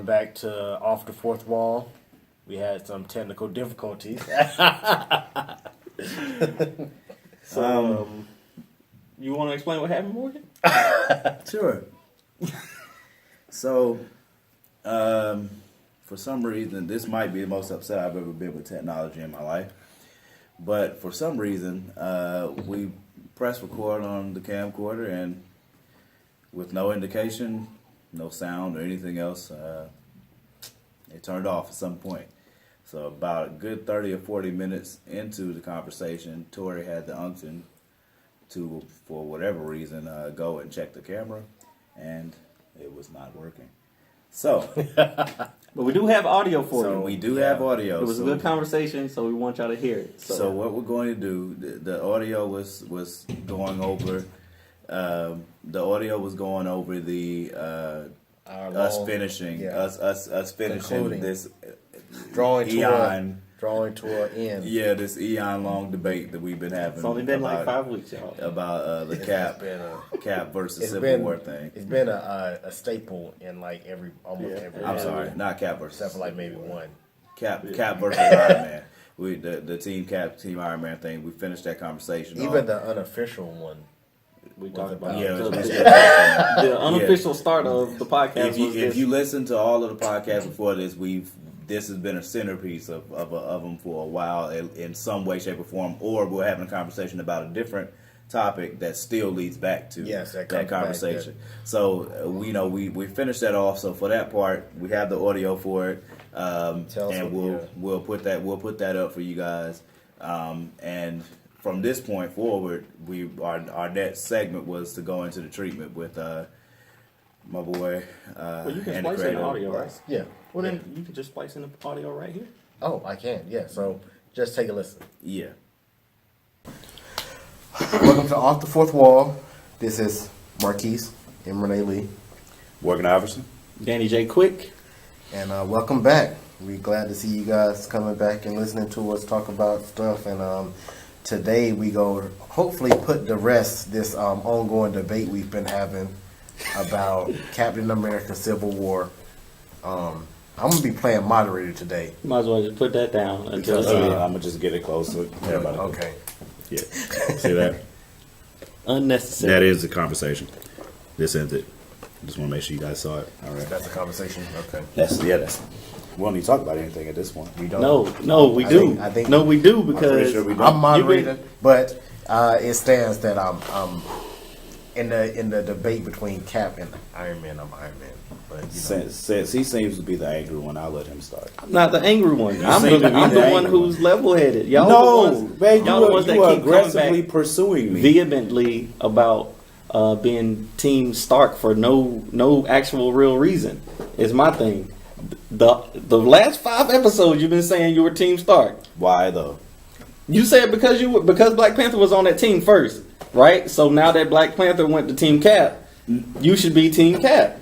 coming back to Off the Fourth Wall. We had some technical difficulties. So, you want to explain what happened, Morgan? Sure. So, for some reason, this might be the most upset I've ever been with technology in my life. But for some reason, we pressed record on the camcorder, and with no indication, no sound or anything else, it turned off at some point. So about a good 30 or 40 minutes into the conversation, Tori had the unction to, for whatever reason, go and check the camera, and it was not working. So, but we do have audio for you. We do have audio. It was a good conversation, so we want y'all to heir it. So what we're going to do, the audio was going over, the audio was going over the us finishing this drawing eon to an end. Yeah, this eon long debate that we've been having. It's only been like 5 weeks, y'all. About the Cap versus Civil War thing. It's been a staple in like almost every. I'm sorry, not Cap versus. Except for like maybe one. Cap versus Iron Man. We the TeamCap Team Iron Man thing. We finished that conversation. Even the unofficial one. We talked about the unofficial start of the podcast. If you listen to all of the podcasts before this, this has been a centerpiece of them for a while in some way, shape, or form. Or we're having a conversation about a different topic that still leads back to that conversation. So we finished that off. So for that part, we have the audio for it, and we'll put that up for you guys, and. From this point forward, our next segment was to go into the treatment with my boy. Well, you can splice in the audio, right? Yeah. Well, then you can just splice in the audio right here. Oh, I can. Yeah. So just take a listen. Yeah. Welcome to Off the Fourth Wall. This is Marquise and René Lee. Morgan Iverson. Danny J. Quick. And welcome back. We're glad to see you guys coming back and listening to us talk about stuff. And today we go hopefully put to rest this ongoing debate we've been having about Captain America Civil War. I'm going to be playing moderator today. You might as well just put that down. Until I'm going to just get it close. Okay. Yeah. See that? Unnecessary. That is the conversation. This ends it. Just want to make sure you guys saw it. All right. That's a conversation? Okay. That's we don't need to talk about anything at this point. We don't. No, we do. I think we do because I'm moderator, but it stands that I'm in the debate between Cap and Iron Man. I'm Iron Man, but since he seems to be the angry one, I'll let him start. I'm not the angry one. I'm the one who's level-headed. Y'all the ones that keep aggressively pursuing me vehemently about being Team Stark for no actual real reason. Is my thing. The last 5 episodes you've been saying you were Team Stark. Why though? You said because Black Panther was on that team first, right? So now that Black Panther went to Team Cap, you should be Team Cap.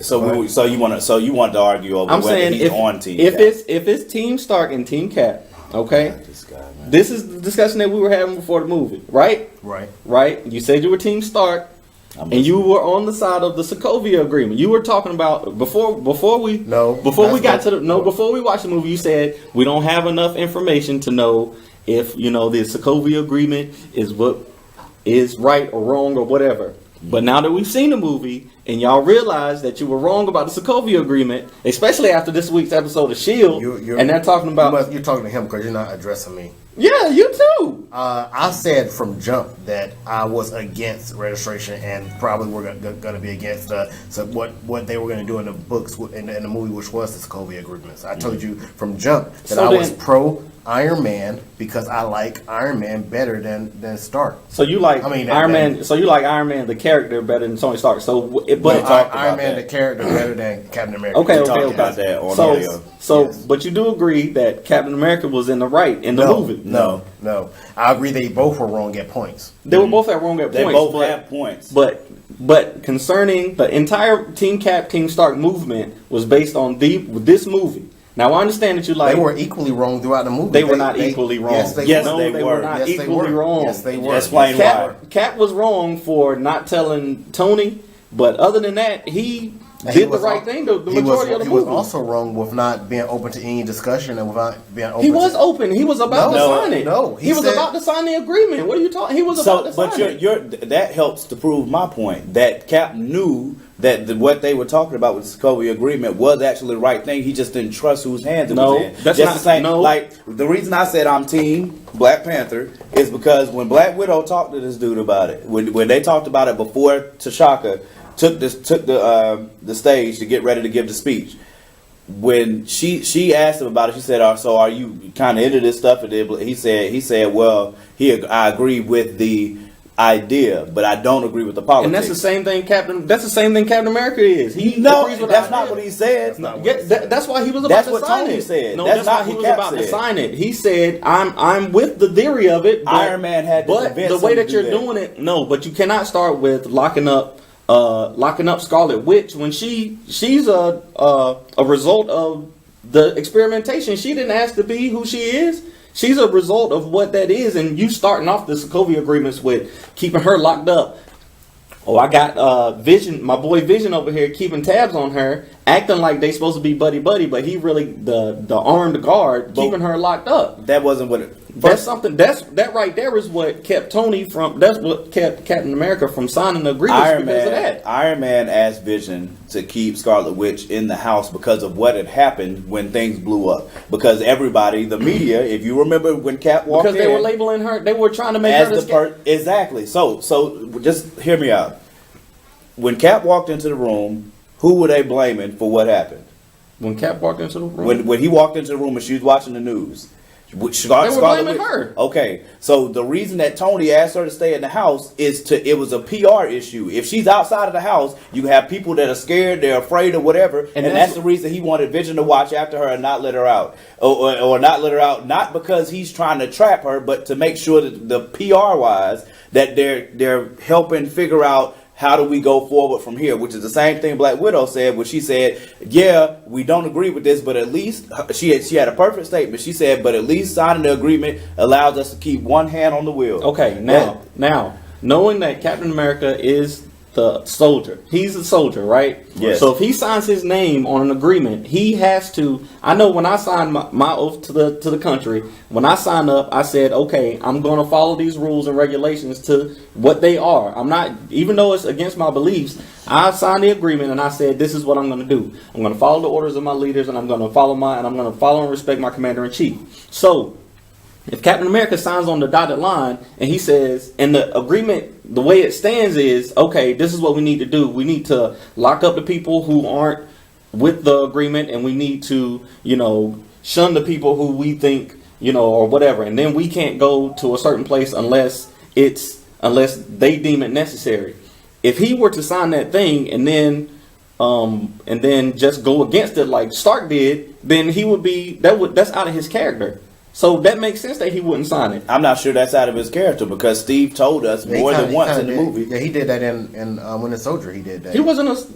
So you want to argue over whether he's on Team Cap? If it's Team Stark and Team Cap, okay? God, this guy, man. This is the discussion that we were having before the movie, right? Right. You said you were Team Stark. And you were on the side of the Sokovia Agreement. You were talking about before we watched the movie. You said we don't have enough information to know if the Sokovia Agreement is what is right or wrong or whatever. But now that we've seen the movie and y'all realize that you were wrong about the Sokovia Agreement, especially after this week's episode of S.H.I.E.L.D., and they're talking about you're talking to him because you're not addressing me. Yeah, you too. I said from jump that I was against registration and probably were going to be against what they were going to do in the books in the movie, which was the Sokovia Agreements. I told you from jump that I was pro Iron Man because I like Iron Man better than Stark. So you like Iron Man? So you like Iron Man the character better than Tony Stark? Iron Man the character better than Captain America. Okay. About that on audio. But you do agree that Captain America was in the right in the movie? No. I agree they both were wrong at points. They were both wrong at points. They both had points. But concerning the entire Team Cap, Team Stark movement was based on this movie. Now I understand that you like. They were equally wrong throughout the movie. They were not equally wrong. Yes, they were not equally wrong. Yes, they were. Explain why. Cap was wrong for not telling Tony, but other than that, he did the right thing. The majority of the movie. He was also wrong with not being open to any discussion and without being open. He was open. He was about to sign it. No, he was about to sign the agreement. What are you talking? He was about to sign it. That helps to prove my point that Cap knew that what they were talking about with the Sokovia Agreement was actually the right thing. He just didn't trust whose hands it was in. That's just not the same. no. Like the reason I said I'm Team Black Panther is because when Black Widow talked to this dude about it, when they talked about it before T'Chaka took the stage to get ready to give the speech, when she asked him about it, she said, "So are you kind of into this stuff?" And he said, "Well, I agree with the idea, but I don't agree with the politics." And that's the same thing Captain America is. That's not what he said. That's why he was about to sign it. Said. No, that's why he was about to sign it. He said, "I'm with the theory of it." But Iron Man had to convince the way him that to you're do that. doing it, no. But you cannot start with locking up Scarlet Witch when she's a result of the experimentation. She didn't ask to be who she is. She's a result of what that is, and you starting off the Sokovia agreements with keeping her locked up. Oh, I got Vision, my boy Vision over here keeping tabs on her, acting like they supposed to be buddy, but he really the armed guard keeping her locked up. That wasn't what it. That right there is what kept Tony from. That's what kept Captain America from signing the agreements because of that. Iron Man asked Vision to keep Scarlet Witch in the house because of what had happened when things blew up. Because everybody, the media, if you remember when Cap walked in, because they were labeling her, they were trying to make her the exactly. So just hear me out. When Cap walked into the room, who were they blaming for what happened? When Cap walked into the room, when he walked into the room and she was watching the news. They were blaming her. Okay, so the reason that Tony asked her to stay in the house it was a PR issue. If she's outside of the house, you have people that are scared, they're afraid or whatever, and that's the reason he wanted Vision to watch after her and not let her out, or not let her out, not because he's trying to trap her, but to make sure that the PR wise that they're helping figure out how do we go forward from here, which is the same thing Black Widow said, when she said, yeah, we don't agree with this, but at least, she had a perfect statement. She said, but at least signing the agreement allows us to keep one hand on the wheel. Okay, now, knowing that Captain America is the soldier, he's a soldier, right? Yes. So if he signs his name on an agreement, he has to. I know when I signed my oath to the country, when I signed up, I said, okay, I'm going to follow these rules and regulations to what they are. I'm not, even though it's against my beliefs, I signed the agreement and I said, this is what I'm going to do. I'm going to follow the orders of my leaders, and I'm going to follow and respect my commander in chief. So if Captain America signs on the dotted line and he says, and the agreement, the way it stands is, okay, this is what we need to do. We need to lock up the people who aren't with the agreement, and we need to, shun the people who we think, or whatever. And then we can't go to a certain place unless they deem it necessary. If he were to sign that thing and then just go against it like Stark did, then he would be that's out of his character. So that makes sense that he wouldn't sign it. I'm not sure that's out of his character because Steve told us more than once in the movie. Yeah, he did that in Winter Soldier. He did that. He wasn't a.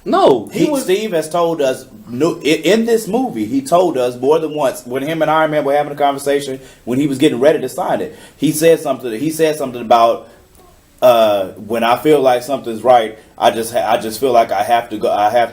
No, Steve has told us in this movie. He told us more than once when him and Iron Man were having a conversation when he was getting ready to sign it. He said something about when I feel like something's right, I just feel like I have to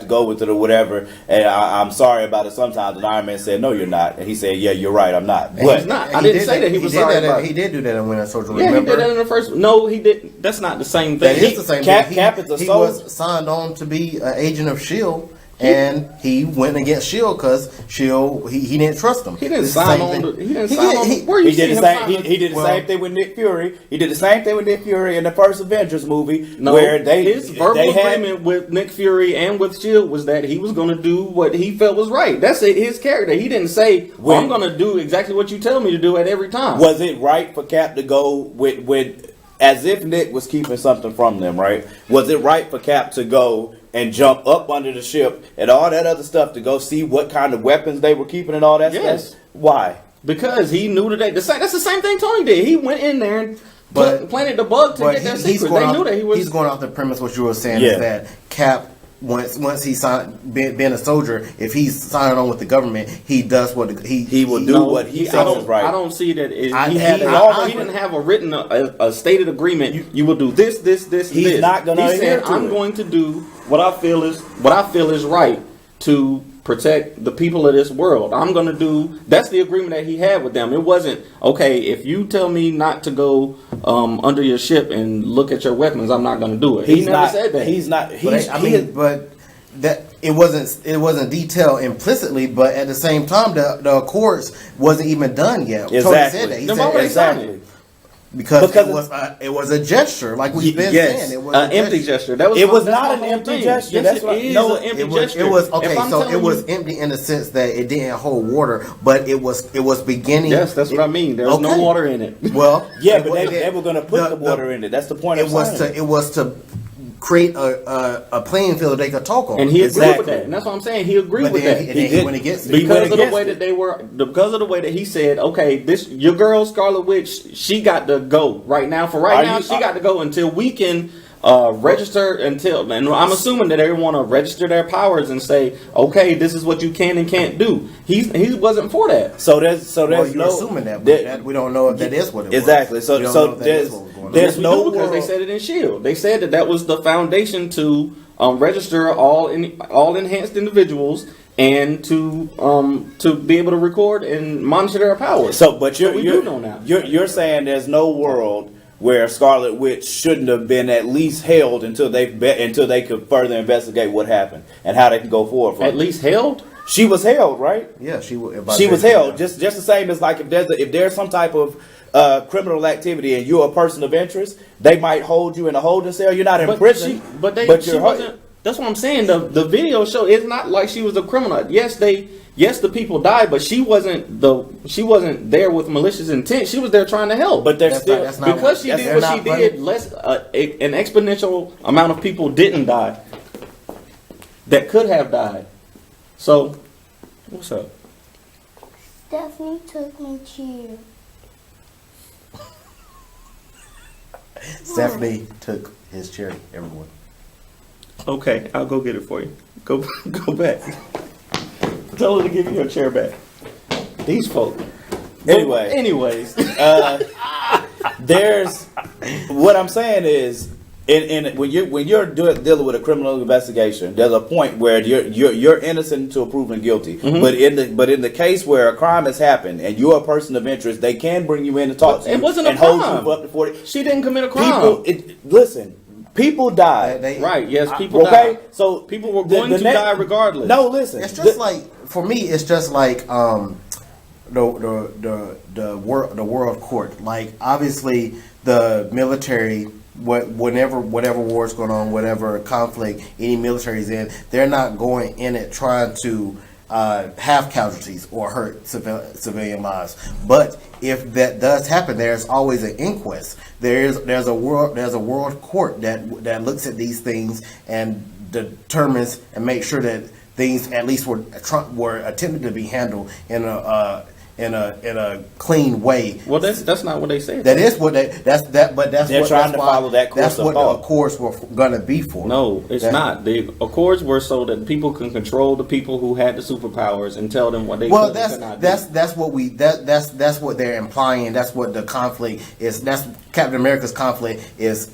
go with it or whatever, and I'm sorry about it sometimes. And Iron Man said, "No, you're not." And he said, "Yeah, you're right. I'm not." But he's not. I didn't say that he was sorry about it. He did do that in Winter Soldier. Yeah, remember? He did that in the first. No, he didn't. That's not the same thing. That is the same thing. He was signed on to be an agent of S.H.I.E.L.D. And he went against S.H.I.E.L.D. because S.H.I.E.L.D. he didn't trust them. He didn't sign on. He didn't sign on. Where you see him sign? He did the same thing with Nick Fury. He did the same thing with Nick Fury in the first Avengers movie. No, where his verbal agreement with Nick Fury and with S.H.I.E.L.D. was that he was going to do what he felt was right. That's his character. He didn't say, I'm going to do exactly what you tell me to do at every time. Was it right for Cap to go with as if Nick was keeping something from them, right? Was it right for Cap to go and jump up under the ship and all that other stuff to go see what kind of weapons they were keeping and all that stuff? Why? Because he knew that that's the same thing Tony did. He went in there and planted the bug to get that secret. They knew that he was. He's going off the premise what you were saying is that Cap, once he signed being a soldier, if he's signing on with the government, he does what he will do what he thinks is right. I don't see that. He didn't have a written, a stated agreement. You will do this. He's not going to. He said, "I'm going to do what I feel is right to protect the people of this world. I'm going to do. That's the agreement that he had with them. It wasn't okay if you tell me not to go under your ship and look at your weapons. I'm not going to do it. He never said that. He's not. But that it wasn't detailed implicitly. But at the same time, the Accords wasn't even done yet. Exactly. Tony said that. He said exactly. Because it was a gesture, like we've been saying. It was an empty gesture. It was not an empty gesture. Yes, it is an empty gesture. It was okay. So it was empty in the sense that it didn't hold water, but it was beginning. Yes, that's what I mean. There's no water in it. Well, yeah, but they were going to put the water in it. That's the point. It was to create a playing field they could talk on. And he agreed with that. And that's what I'm saying. He agreed with that. Because of the way that he said, okay, your girl Scarlet Witch, she got to go right now. She got to go until we can register and I'm assuming that they want to register their powers and say, okay, this is what you can and can't do. He wasn't for that. So there's you're assuming that we don't know if that is what it exactly. was. So there's no because they said it in S.H.I.E.L.D. They said that was the foundation to register all enhanced individuals and to be able to record and monitor their powers. But you're saying there's no world where Scarlet Witch shouldn't have been at least held until they could further investigate what happened and how they can go forward from at least held. She was held, right? Yeah, she was held. Just the same as like if there's some type of criminal activity and you're a person of interest, they might hold you in a holding cell. You're not in prison, she wasn't. That's what I'm saying. The video show it's not like she was a criminal. Yes, the people died, but she wasn't there with malicious intent. She was there trying to help. But because she did what she did, an exponential amount of people didn't die that could have died. So, what's up? Stephanie took my chair. Stephanie took his chair, everyone. Okay, I'll go get it for you. Go back. Tell her to give you your chair back. These folk. Anyways. There's what I'm saying is when you're dealing with a criminal investigation, there's a point where you're innocent until proven guilty. Mm-hmm. But in the case where a crime has happened and you're a person of interest, they can bring you in to talk to you. It wasn't a crime. Hold you up to 40. She didn't commit a crime. People died. Right? Yes, people died. Okay, so people were going to die regardless. No, listen. It's just like for me. It's just like the world court. Like obviously the military. Whatever war is going on, whatever conflict any military is in, they're not going in it trying to have casualties or hurt civilian lives. But if that does happen, there's always an inquest. There's a world court that looks at these things and determines and makes sure that things at least were attempted to be handled in a clean way. Well, that's not what they said. That is what they're trying to follow that course. That's what the Accords were going to be for. No, it's not. The Accords were so that people can control the people who had the superpowers and tell them what they could and could not do. That's what they're implying. That's what the conflict is. That's Captain America's conflict is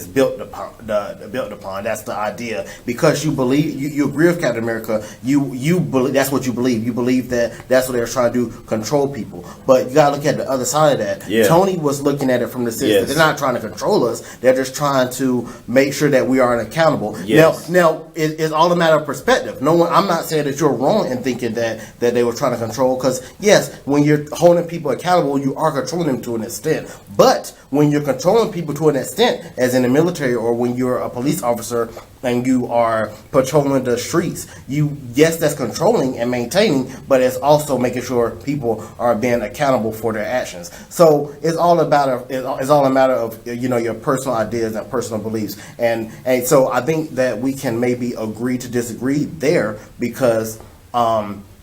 built upon. That's the idea. Because you believe you agree with Captain America. You believe that's what you believe. You believe that's what they're trying to do, control people. But you gotta look at the other side of that. Yeah. Tony was looking at it from the sense that they're not trying to control us. They're just trying to make sure that we are accountable. Yes. Now it's all a matter of perspective. I'm not saying that you're wrong in thinking that they were trying to control. Because yes, when you're holding people accountable, you are controlling them to an extent. But when you're controlling people to an extent, as in the military or when you're a police officer and you are patrolling the streets, that's controlling and maintaining, but it's also making sure people are being accountable for their actions. So it's all a matter of your personal ideas and personal beliefs, and so I think that we can maybe agree to disagree there because.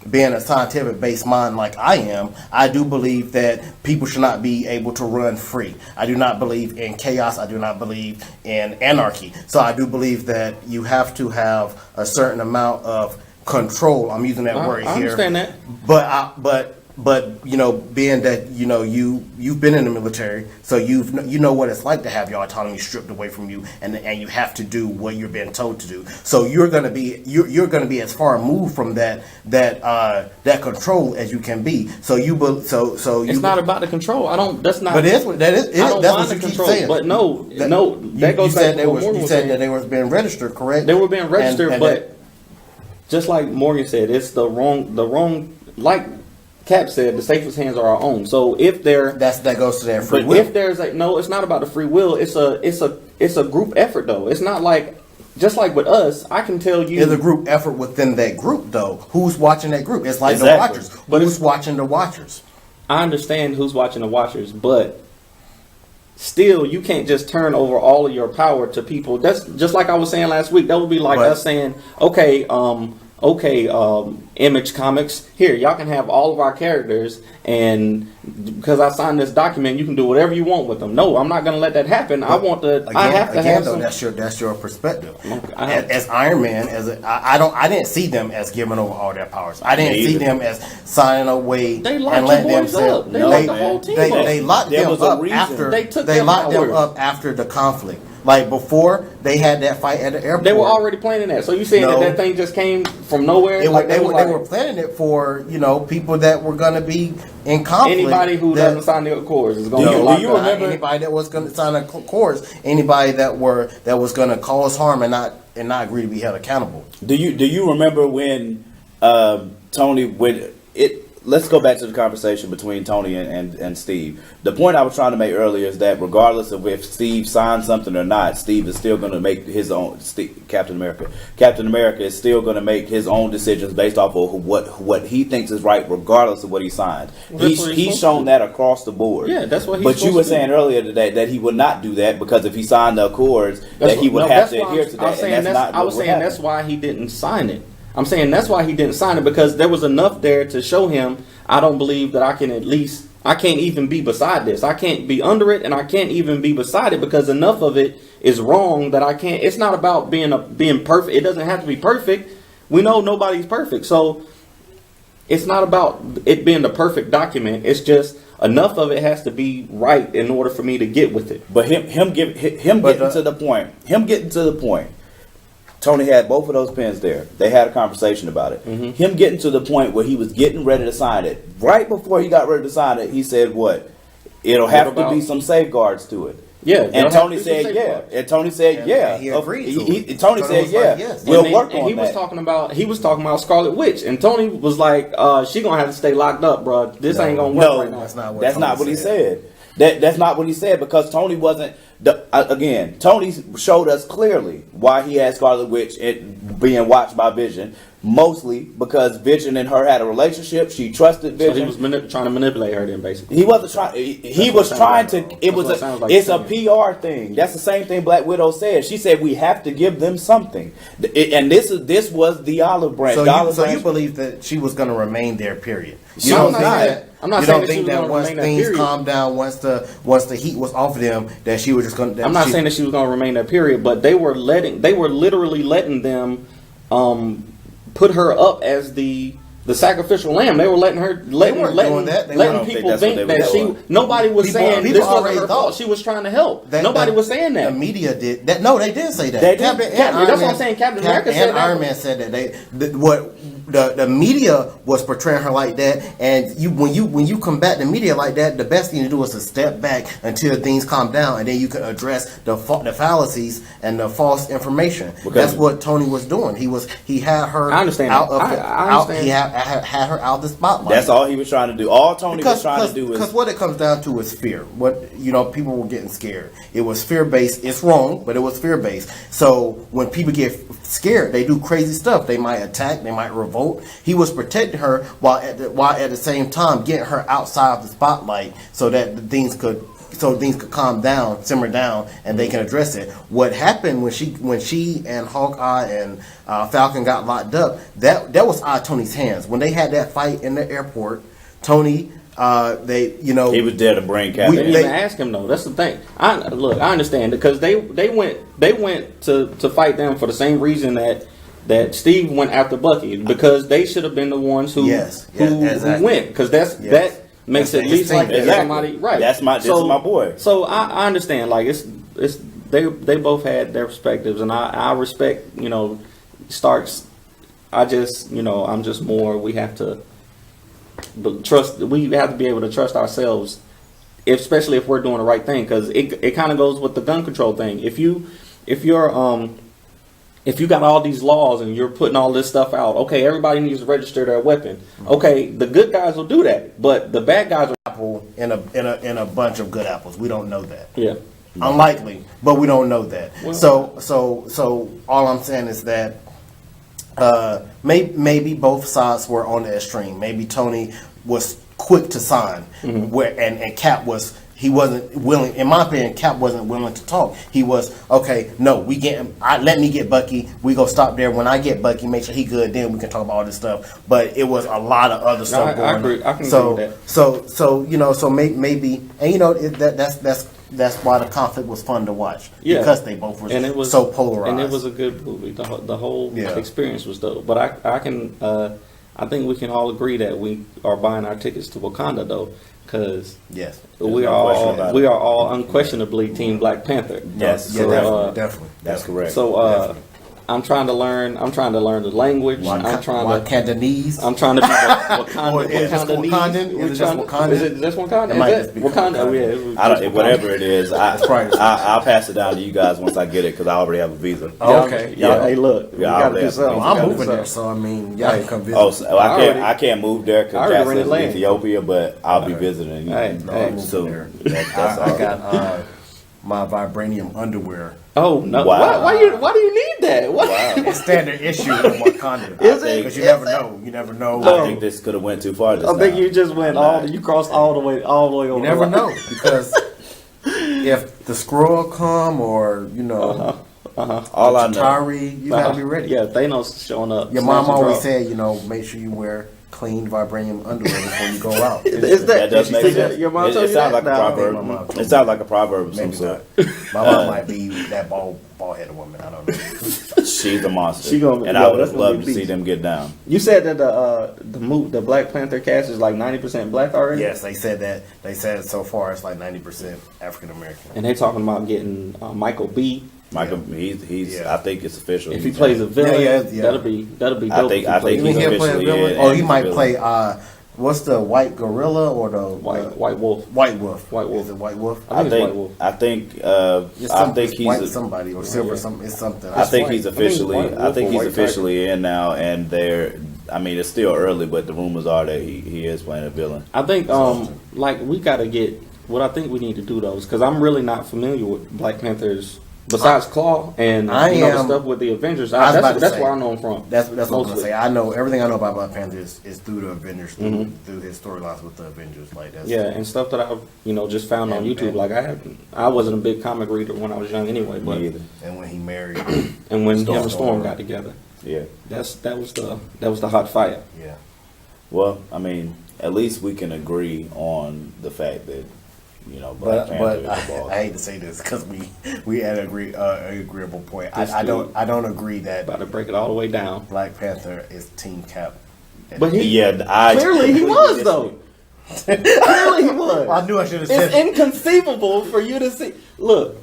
Being a scientific-based mind like I am, I do believe that people should not be able to run free. I do not believe in chaos. I do not believe in anarchy. So I do believe that you have to have a certain amount of control. I'm using that word here. I understand that. But being that you've been in the military, so you know what it's like to have your autonomy stripped away from you, and you have to do what you're being told to do. So you're gonna be as far removed from that control as you can be. So it's not about the control. I don't. That's not. But it is what that is. I don't That's mind what the you keep control. saying. But that goes back to what Morgan was saying. You said that they were being registered, correct? They were being registered, but just like Morgan said, it's the wrong. Like Cap said, the safest hands are our own. So if that goes to their free will. If there's it's not about the free will. It's a group effort though. It's not like just like with us. I can tell you, it's a group effort within that group though. Who's watching that group? It's like the watchers. But who's watching the watchers? I understand who's watching the watchers, but still, you can't just turn over all of your power to people. That's just like I was saying last week. That would be like us saying, okay, Image Comics, here, y'all can have all of our characters, and because I signed this document, you can do whatever you want with them. No, I'm not going to let that happen. But I have to have some. That's your perspective. As Iron Man, I didn't see them as giving over all their powers. I didn't see them as signing away and letting them say they locked the whole team up. They locked them up after they locked them up after the conflict. Like before, they had that fight at the airport. They were already planning that. So you saying that thing just came from nowhere? They were planning it for people that were going to be in conflict. Anybody who doesn't sign the accords is going to get locked up. Anybody that was going to sign the accords, anybody that was going to cause harm and not agree to be held accountable. Do you remember when Tony Let's go back to the conversation between Tony and Steve. The point I was trying to make earlier is that regardless of if Steve signs something or not, Steve is still going to make his own. Captain America is still going to make his own decisions based off of what he thinks is right, regardless of what he signed. He's shown that across the board. Yeah, that's what. But you were saying earlier today that he would not do that because if he signed the accords, he would have to adhere to that. I was saying that's why he didn't sign it. I'm saying that's why he didn't sign it, because there was enough there to show him, I don't believe that I can't even be beside this. I can't be under it, and I can't even be beside it because enough of it is wrong that I can't. It's not about being perfect. It doesn't have to be perfect. We know nobody's perfect. So it's not about it being the perfect document. It's just enough of it has to be right in order for me to get with it. But him getting to the point. Tony had both of those pens there. They had a conversation about it. Mm-hmm. Him getting to the point where he was getting ready to sign it. Right before he got ready to sign it, he said, "What? It'll have to be some safeguards to it." Yeah, and Tony said, "Yeah." And Tony said, "Yeah." He agreed. Tony said, "Yeah." Yes. We'll work on that. He was talking about Scarlet Witch, and Tony was like, "She gonna have to stay locked up, bro. This ain't gonna work right now." That's not what he said. That's not what he said, because Tony wasn't. Tony showed us clearly why he had Scarlet Witch being watched by Vision. Mostly because Vision and her had a relationship. She trusted Vision. So he was trying to manipulate her then, basically. He wasn't trying. It's a PR thing. That's the same thing Black Widow said. She said we have to give them something, and this was the olive branch. So you believe that she was going to remain there? Period. You don't think that once things calmed down, once the heat was off of them, that she was just going to. I'm not saying that she was going to remain there. Period. But they were literally letting them put her up as the sacrificial lamb. They were letting people think that nobody was saying this wasn't her fault. She was trying to help. Nobody was saying that. The media did that. No, they did say that. That's what I'm saying. Captain America said that. Iron Man said that. The media was portraying her like that, and when you combat the media like that, the best thing to do is to step back until things calm down, and then you can address the fallacies and the false information. That's what Tony was doing. He had her. I understand. He had her out of the spotlight. That's all he was trying to do. All Tony was trying to do is because what it comes down to is fear. People were getting scared. It was fear based. It's wrong, but it was fear based. So when people get scared, they do crazy stuff. They might attack. They might revolt. He was protecting her while at the same time getting her outside of the spotlight so that things could calm down, simmer down, and they can address it. What happened when she and Hawkeye and Falcon got locked up? That was out of Tony's hands. When they had that fight in the airport, Tony. He was there to bring Cap. They didn't even ask him though. That's the thing. I understand because they went to fight them for the same reason that that Steve went after Bucky because they should have been the ones who went because that makes it at least like somebody right. This is my boy. So I understand like it's they both had their perspectives and I respect Stark's. I'm just more. We have to trust. We have to be able to trust ourselves, especially if we're doing the right thing. Because it kind of goes with the gun control thing. If you got all these laws and you're putting all this stuff out, okay, everybody needs to register their weapon. Okay, the good guys will do that, but the bad guys are apple in a bunch of good apples. We don't know that. Yeah, unlikely, but we don't know that. Well, so all I'm saying is that. Maybe both sides were on the extreme. Maybe Tony was quick to sign, and Cap wasn't willing. In my opinion, Cap wasn't willing to talk. He was okay. No, let me get Bucky. We go stop there. When I get Bucky, make sure he good. Then we can talk about all this stuff. But it was a lot of other stuff going on. I agree. I can agree with that. So maybe, and that's why the conflict was fun to watch because they both were so polarized. And it was a good movie. The whole experience was dope. But I think we can all agree that we are buying our tickets to Wakanda though, because we are all unquestionably Team Black Panther. Yes, definitely. That's correct. So I'm trying to learn the language. I'm trying to be Wakandanese. Wakandanese. Is it just Wakanda? Is it just Wakanda? Is it Wakanda? Yeah. Whatever it is, I'll pass it down to you guys once I get it because I already have a visa. Oh, okay. Yeah. Hey, look. I'm moving there, so I mean, y'all can come visit. Oh, so I can't move there because Jackson's in Ethiopia, but I'll be visiting you soon. I got my vibranium underwear. Oh no! Wow. Why do you need that? What? Wow. It's standard issue in Wakanda. Is it? Because you never know. You never know. I think this could have went too far. I think you just went you crossed all the way over. You never know because if the Skrull come or all I know, Atari, you gotta be ready. Yeah, Thanos showing up. Your mom always said, make sure you wear clean vibranium underwear before you go out. That does make sense. Your mom told it you sounds that? like a proverb. It sounds like a proverb of some sort. My mom might be that bald-headed woman. I don't know. She's a monster. And I would have loved to see them get down. You said that the Black Panther cast is like 90% black already? Yes, they said that. They said so far it's like 90% African American. And they're talking about getting Michael B. He's. I think it's official. If he plays a villain, that'll be dope. I think he's officially in. Or he might play. What's the white gorilla or the white wolf? White wolf. Is it white wolf? I think he's white somebody or silver. It's something. I think he's officially in now, and they're. I mean, it's still early, but the rumors are that he is playing a villain. I think we got to get. What I think we need to do though is because I'm really not familiar with Black Panther's. Besides Claw and the stuff with the Avengers, that's where I know him from. That's what I'm gonna say. I know everything I know about Black Panther is through the Avengers, through his storylines with the Avengers, like that. And stuff that I've just found on YouTube. Like I wasn't a big comic reader when I was young anyway, but and when he married, and when him and Storm got together, that was the hot fire. Yeah. Well, I mean, at least we can agree on the fact that. But I hate to say this because we had an agreeable point. I don't agree that. About to break it all the way down. Black Panther is TeamCap. But clearly he was though. Clearly he was. I knew I should have said. It's inconceivable for you to see. Look,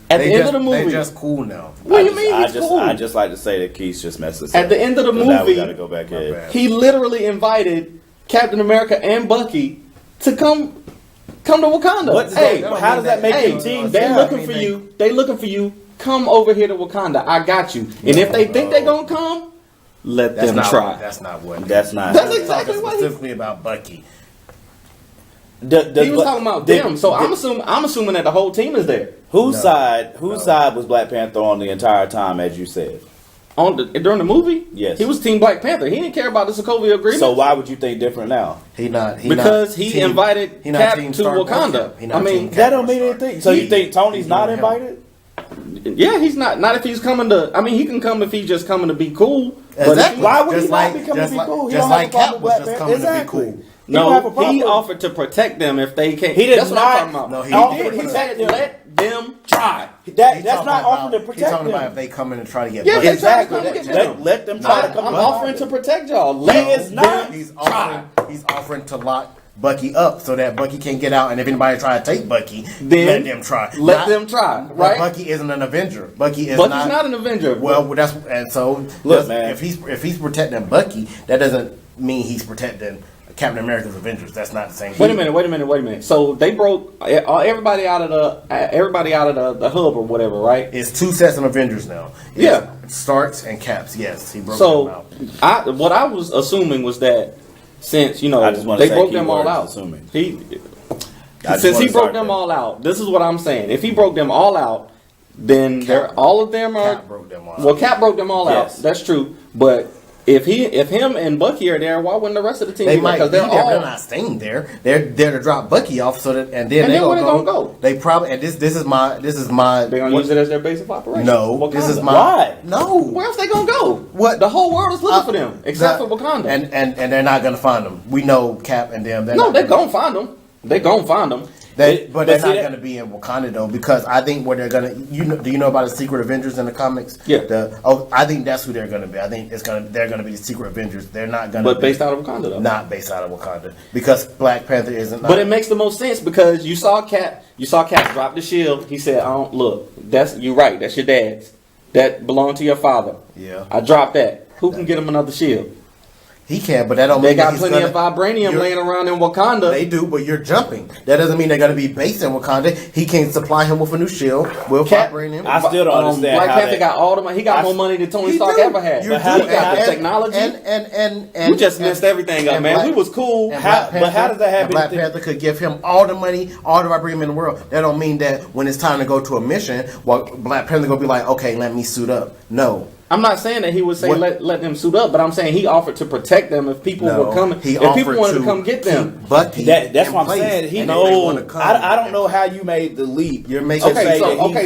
at the end of the movie, they're just cool now. What do you mean? Cool? I just like to say that Keith just messed us up. At the end of the movie, now we gotta go back in. He literally invited Captain America and Bucky to come to Wakanda. How does that make a team? They looking for you. They looking for you. Come over here to Wakanda. I got you. And if they think they're gonna come, let them try. That's not what. That's not. That's exactly what specifically about Bucky. He was talking about them. So I'm assuming that the whole team is there. Whose side was Black Panther on the entire time, as you said? During the movie? Yes. He was Team Black Panther. He didn't care about the Sokovia Agreement. So why would you think different now? He invited Cap to Wakanda. I mean, that don't mean anything. So you think Tony's not invited? Yeah, he's not. Not if he's coming to. I mean, he can come if he's just coming to be cool. Exactly. Why would he not be coming to be cool? Just like Cap was just coming to be cool. No, he offered to protect them if they can't. He didn't. That's what I'm talking about. No, he said them try. That's not offering to protect He's talking them. about if they come in and try to get Yeah, Bucky. Exactly. Let Let them try to come. I'm offering to protect y'all. Let is not. He's offering to lock Bucky up so that Bucky can't get out, and if anybody try to take Bucky, then let them try. Let them try, right? Bucky isn't an Avenger. Bucky's not an Avenger. Well, that's and so look, man. If he's protecting Bucky, that doesn't mean he's protecting Captain America's Avengers. That's not the same thing. Wait a minute. So they broke everybody out of the hub or whatever, right? It's 2 sets of Avengers now. It's Starks and Caps. Yes, he broke them out. What I was assuming was that since they broke them all out, since he broke them all out, this is what I'm saying. If he broke them all out, then all of them are. Cap broke them all out. Well, Cap broke them all out. That's true, but. If him and Bucky are there, why wouldn't the rest of the team? They might be there. They're not staying there. They're there to drop Bucky off, so that and then where they gonna go? They probably and this is my. They're gonna use it as their base of operation. No, Wakanda. this is my. Why? No. Where else they gonna go? What? The whole world is looking for them, except for Wakanda. And they're not gonna find them. We know Cap and them. They're gonna find them. They're gonna find them. But they're not going to be in Wakanda though, because I think where they're going to, do you know about the Secret Avengers in the comics? Yeah. I think that's who they're going to be. I think they're going to be the Secret Avengers. They're not going to. But based out of Wakanda though. Not based out of Wakanda because Black Panther isn't. But it makes the most sense because you saw Cap drop the shield. He said, "I don't look. You're right. That's your dad's. That belonged to your father. Yeah. I dropped that. Who can get him another shield?" He can, but that don't they mean got plenty of vibranium laying around in Wakanda. They do, but you're jumping. That doesn't mean they're going to be based in Wakanda. He can supply him with a new shield with vibranium. I still don't understand. Black Panther got all the money. He got more money than Tony Stark ever had. He got the technology. And we just messed everything up, man. We was cool. But how does that happen? Black Panther could give him all the money, all the vibranium in the world. That don't mean that when it's time to go to a mission, Black Panther gonna be like, okay, let me suit up. No. I'm not saying that he would say let them suit up, but I'm saying he offered to protect them if people were coming. If people wanted to come get them, Bucky. That's what I'm saying. I don't know how you made the leap. You're making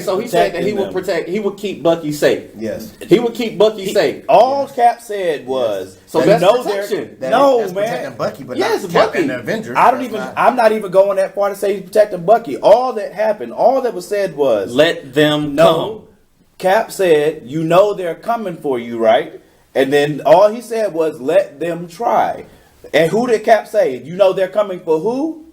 so he said that he would protect. He would keep Bucky safe. Yes, he would keep Bucky safe. All Cap said was, so that's protection. That's protecting Bucky, but not Cap and the Avengers. I'm not even going that far to say he's protecting Bucky. All that happened, all that was said was, let them come. Cap said, they're coming for you, right? And then all he said was, let them try. And who did Cap say? They're coming for who?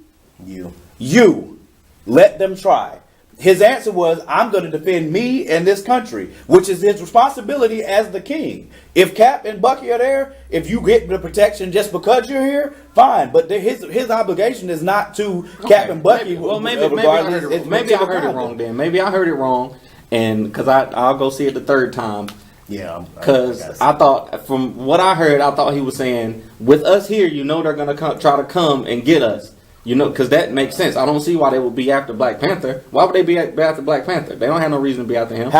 You. Let them try. His answer was, I'm going to defend me and this country, which is his responsibility as the king. If Cap and Bucky are there, if you get the protection just because you're here, fine. But his obligation is not to Cap and Bucky. Maybe I heard it wrong then. Maybe I heard it wrong. And because I'll go see it the third time. Yeah. Because I thought, from what I heard, I thought he was saying, with us here, they're going to try to come and get us. Because that makes sense. I don't see why they would be after Black Panther. Why would they be after Black Panther? They don't have no reason to be after him.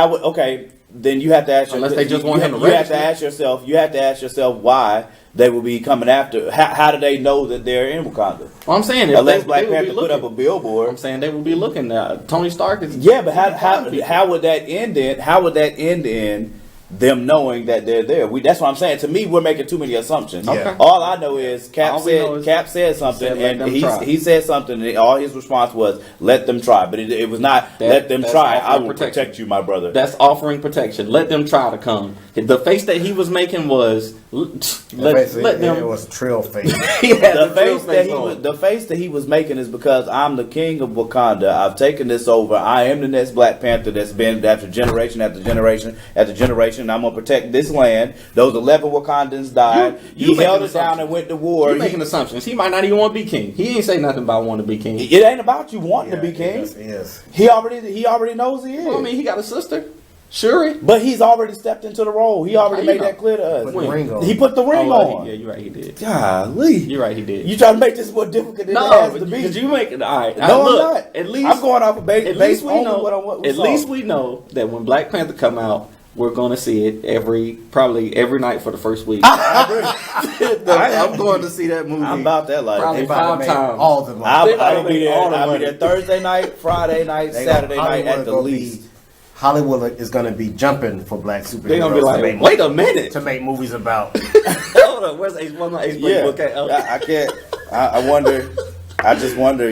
Then you have to ask unless they just want him to you have to ask yourself why they will be coming after. How do they know that they're in Wakanda? Well, I'm saying unless Black Panther put up a billboard. I'm saying they will be looking. Tony Stark is. Yeah, but how would that end in? How would that end in them knowing that they're there? That's what I'm saying. To me, we're making too many assumptions. Okay. All I know is Cap said something, and he said something, and all his response was, let them try. But it was not, let them try. I will protect you, my brother. That's offering protection. Let them try to come. The face that he was making was, let them. It was trail face. The face that he was making is because I'm the king of Wakanda. I've taken this over. I am the next Black Panther that's been after generation after generation after generation. I'm going to protect this land. Those 11 Wakandans died. He held it down and went to war. You're making assumptions. He might not even want to be king. He ain't say nothing about wanting to be king. It ain't about you wanting to be king. Yes. He already knows he is. Well, I mean, he got a sister. Shuri. But he's already stepped into the role. He already made that clear to us. He put the ring on. Yeah, you're right, he did. Golly. You're right, he did. You trying to make this more difficult than it has to be. Because you make it, all right. No, I'm not. At least, I'm going off of base. At least we know. What at least we know that when Black Panther come out, we're going to see it probably every night for the first week. I'm going to see that movie. I'm about that life. Probably 5 times. All the money. I'll be there. I'll be there Thursday night, Friday night, Saturday night at the least. Hollywood is going to be jumping for black superheroes. They're going to be like, wait a minute. To make movies about. Hold on, where's Facebook? I can't. I wonder. I just wonder,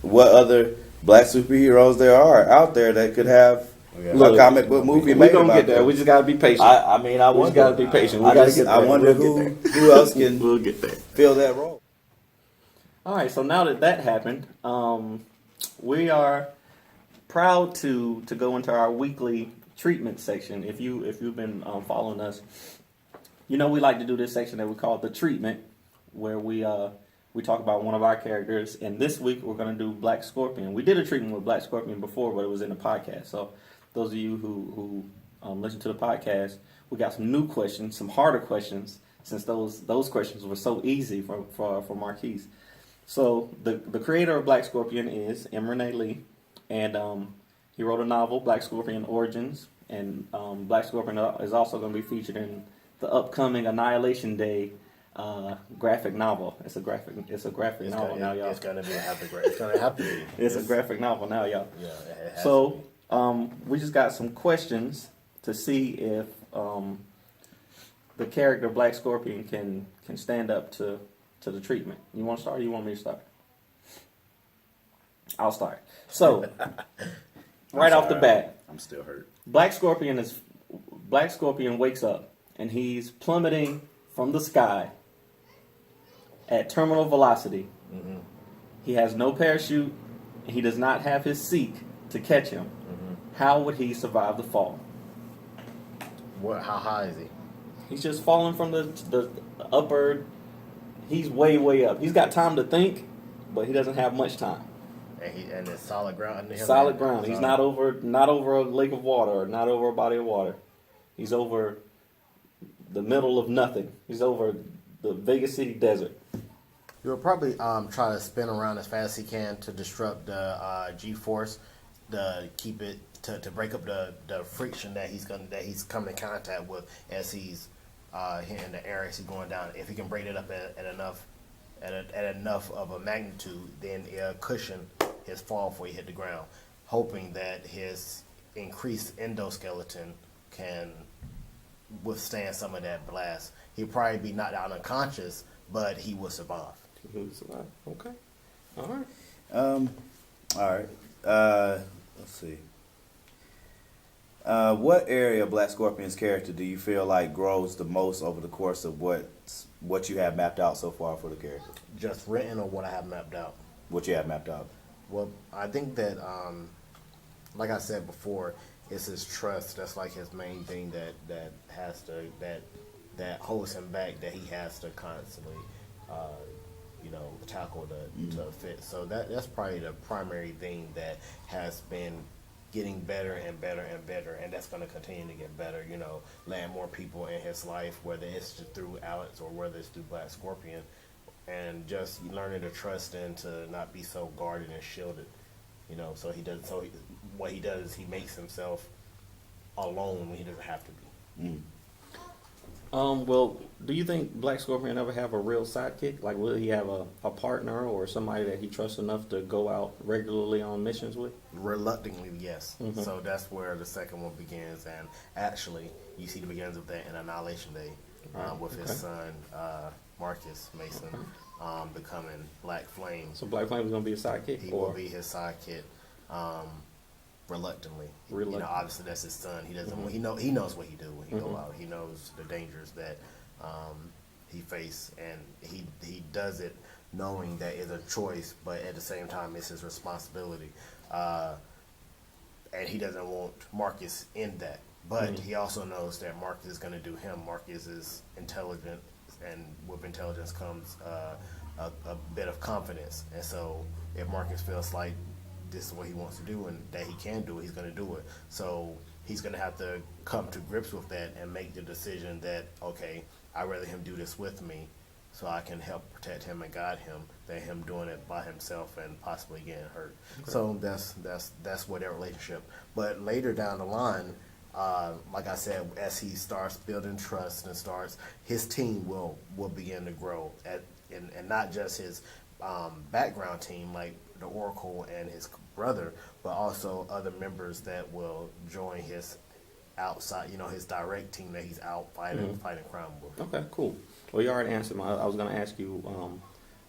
what other black superheroes there are out there that could have a comic book movie We're made going to about get there. them. We just got to be patient. I mean, I we just got to be patient. I wonder who else can we'll get there. fill that role. All right, so now that happened, we are proud to go into our weekly treatment section. If you've been following us, you know we like to do this section that we call the treatment, where we talk about one of our characters. And this week we're going to do Black Scorpion. We did a treatment with Black Scorpion before, but it was in the podcast. So those of you who listen to the podcast, we got some new questions, some harder questions, since those questions were so easy for Marquise. So the creator of Black Scorpion is René Lee, and he wrote a novel, Black Scorpion Origins, and Black Scorpion is also going to be featured in the upcoming Annihilation Day graphic novel. It's a graphic novel now, y'all. It's gonna have to be. It's a graphic novel now, y'all. Yeah. It has So we just got some questions to see if the character Black Scorpion can stand up to the treatment. You want to start, or you want me to start? I'll start. So, right off the bat, I'm still hurt. Black Scorpion wakes up and he's plummeting from the sky at terminal velocity. Mm-hmm. He has no parachute, and he does not have his seat to catch him. Mm-hmm. How would he survive the fall? How high is he? He's just falling from the upper. He's way up. He's got time to think, but he doesn't have much time. And it's solid ground. Solid ground. He's not over a lake of water, or not over a body of water. He's over the middle of nothing. He's over the Vegas City desert. He'll probably try to spin around as fast as he can to disrupt the G-force, to keep it to break up the friction that he's coming in contact with as he's in the air as he's going down. If he can break it up at enough of a magnitude, then it'll cushion his fall before he hit the ground, hoping that his increased endoskeleton can withstand some of that blast. He'll probably be knocked out unconscious, but he will survive. He will survive. Okay. All right. All right. Let's see. What area of Black Scorpion's character do you feel like grows the most over the course of what you have mapped out so far for the character? Just written, or what I have mapped out? What you have mapped out. Well, I think that, like I said before, it's his trust. That's like his main thing that holds him back. That he has to constantly, tackle to fit. So that's probably the primary thing that has been getting better and better and better, and that's going to continue to get better. Land more people in his life, whether it's through Alex or whether it's through Black Scorpion, and just learning to trust and to not be so guarded and shielded. What he does is he makes himself alone when he doesn't have to be. Well, do you think Black Scorpion ever have a real sidekick? Like, will he have a partner or somebody that he trusts enough to go out regularly on missions with? Reluctantly, yes. Mm-hmm. So that's where the second one begins. And actually, you see the beginnings of that in Annihilation Day with his son, Marcus Mason, becoming Black Flame. So Black Flame is going to be a sidekick? He will be his sidekick. Reluctantly. Obviously that's his son. He doesn't. Mm-hmm. He knows what he do when he go out. He knows the dangers that he face, and he does it knowing that it's a choice, but at the same time it's his responsibility. And he doesn't want Marcus in that, but he also knows that Marcus is going to do him. Marcus is intelligent, and with intelligence comes a bit of confidence. And so if Marcus feels like this is what he wants to do and that he can do it, he's going to do it. So he's going to have to come to grips with that and make the decision that, okay, I'd rather him do this with me so I can help protect him and guide him than him doing it by himself and possibly getting hurt. Okay. So that's what their relationship. But later down the line, like I said, as he starts building trust and his team will begin to grow and not just his background team like the Oracle and his brother, but also other members that will join his outside, his direct team that he's out fighting crime with. Okay, cool. Well, you already answered I was going to ask you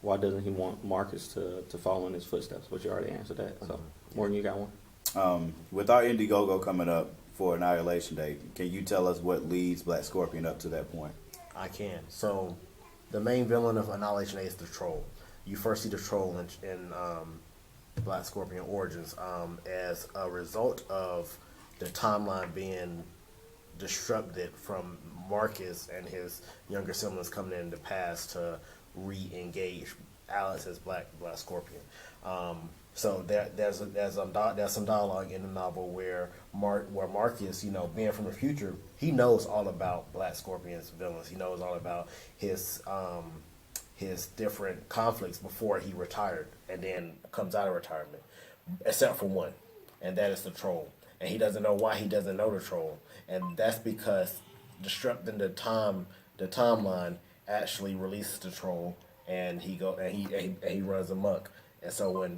why doesn't he want Marcus to follow in his footsteps? But you already answered that. So, Morgan, you got one? With our Indiegogo coming up for Annihilation Day, can you tell us what leads Black Scorpion up to that point? I can. So, the main villain of Annihilation Day is the Troll. You first see the Troll in Black Scorpion Origins as a result of the timeline being disrupted from Marcus and his younger siblings coming in the past to re-engage Alice as Black Scorpion. So there's some dialogue in the novel where Marcus, being from the future, he knows all about Black Scorpion's villains. He knows all about his different conflicts before he retired and then comes out of retirement, except for one, and that is the Troll. And he doesn't know why he doesn't know the Troll, and that's because disrupting the timeline actually releases the Troll, and he runs amok. And so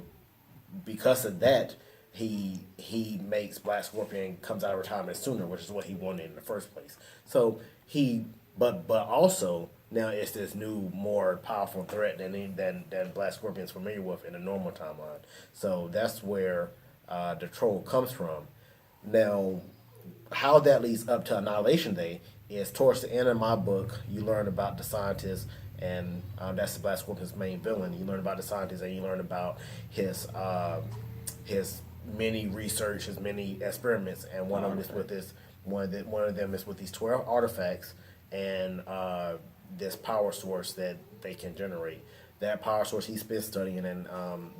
because of that, he makes Black Scorpion comes out of retirement sooner, which is what he wanted in the first place. So but also now it's this new, more powerful threat than Black Scorpion's familiar with in the normal timeline. So that's where the Troll comes from. Now, how that leads up to Annihilation Day is towards the end of my book, you learn about the scientist, and that's the Black Scorpion's main villain. You learn about the scientist, and you learn about his many research, his many experiments, and one of them is with these 12 artifacts and this power source that they can generate. That power source he's been studying, and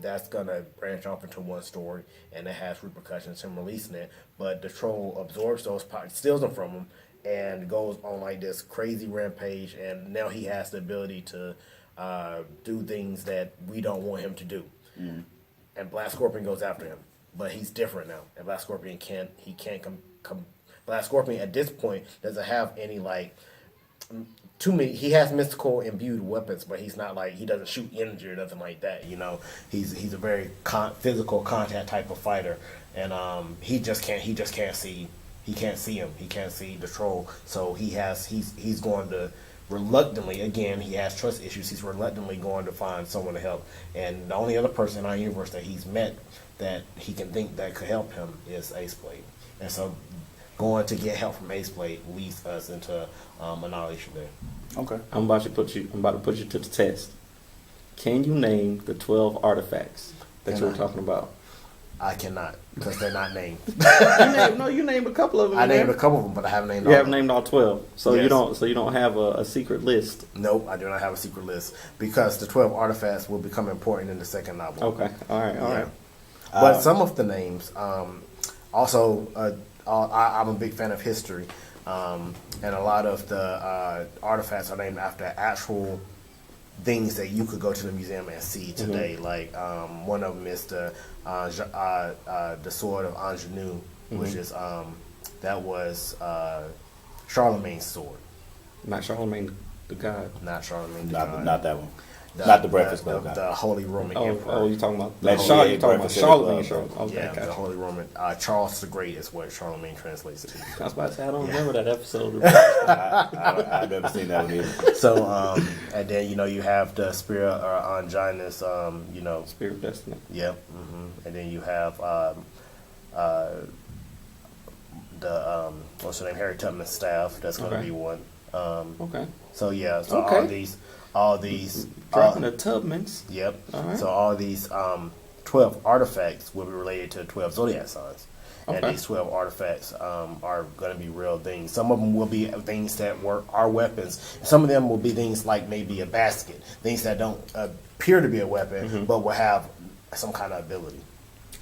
that's gonna branch off into one story, and it has repercussions him releasing it. But the Troll absorbs those powers, steals them from him, and goes on like this crazy rampage. And now he has the ability to do things that we don't want him to do. Mm. And Black Scorpion goes after him, but he's different now. And Black Scorpion can't come. Black Scorpion at this point doesn't have any too many. He has mystical imbued weapons, but he's not he doesn't shoot energy or nothing like that. He's a very physical contact type of fighter, and he just can't see. He can't see him. He can't see the Troll. So he's going to reluctantly, again, he has trust issues. He's reluctantly going to find someone to help, and the only other person in our universe that he's met that he can think that could help him is Ace Blade, and so going to get help from Ace Blade leads us into Annihilation Day. Okay. I'm about to put you to the test. Can you name the 12 artifacts that you were talking about? I cannot, because they're not named. You named a couple of them. I named a couple of them, but I haven't named all. You haven't named all 12. So yes. You don't have a secret list. Nope, I do not have a secret list, because the 12 artifacts will become important in the second novel. Okay. All right. But some of the names also I'm a big fan of history, and a lot of the artifacts are named after actual things that you could go to the museum and see today. Mm-hmm. Like one of them is the sword of Ingenue, mm-hmm. which is that was Charlemagne's sword. Not Charlemagne the god. Not Charlemagne the god. Not that one. Not the Breakfast Club. The Holy Roman Emperor. Oh, you're talking about Charlemagne. Okay, yeah, the Holy Roman. Charles the Great is what Charlemagne translates to. I was about to say, I don't remember that episode. I've never seen that one either. So, and then you have the Spear or Longinus. Spear of Destiny. Yep. Mm-hmm. And then you have the what's her name, Harry Tubman's staff. That's going to be one. Okay. So yeah. So all these dropping the Tubmans. Yep. All right. So all these 12 artifacts will be related to 12 zodiac signs. Okay. And these 12 artifacts are going to be real things. Some of them will be things that are weapons. Some of them will be things like maybe a basket, things that don't appear to be a weapon, mm-hmm. but will have some kind of ability.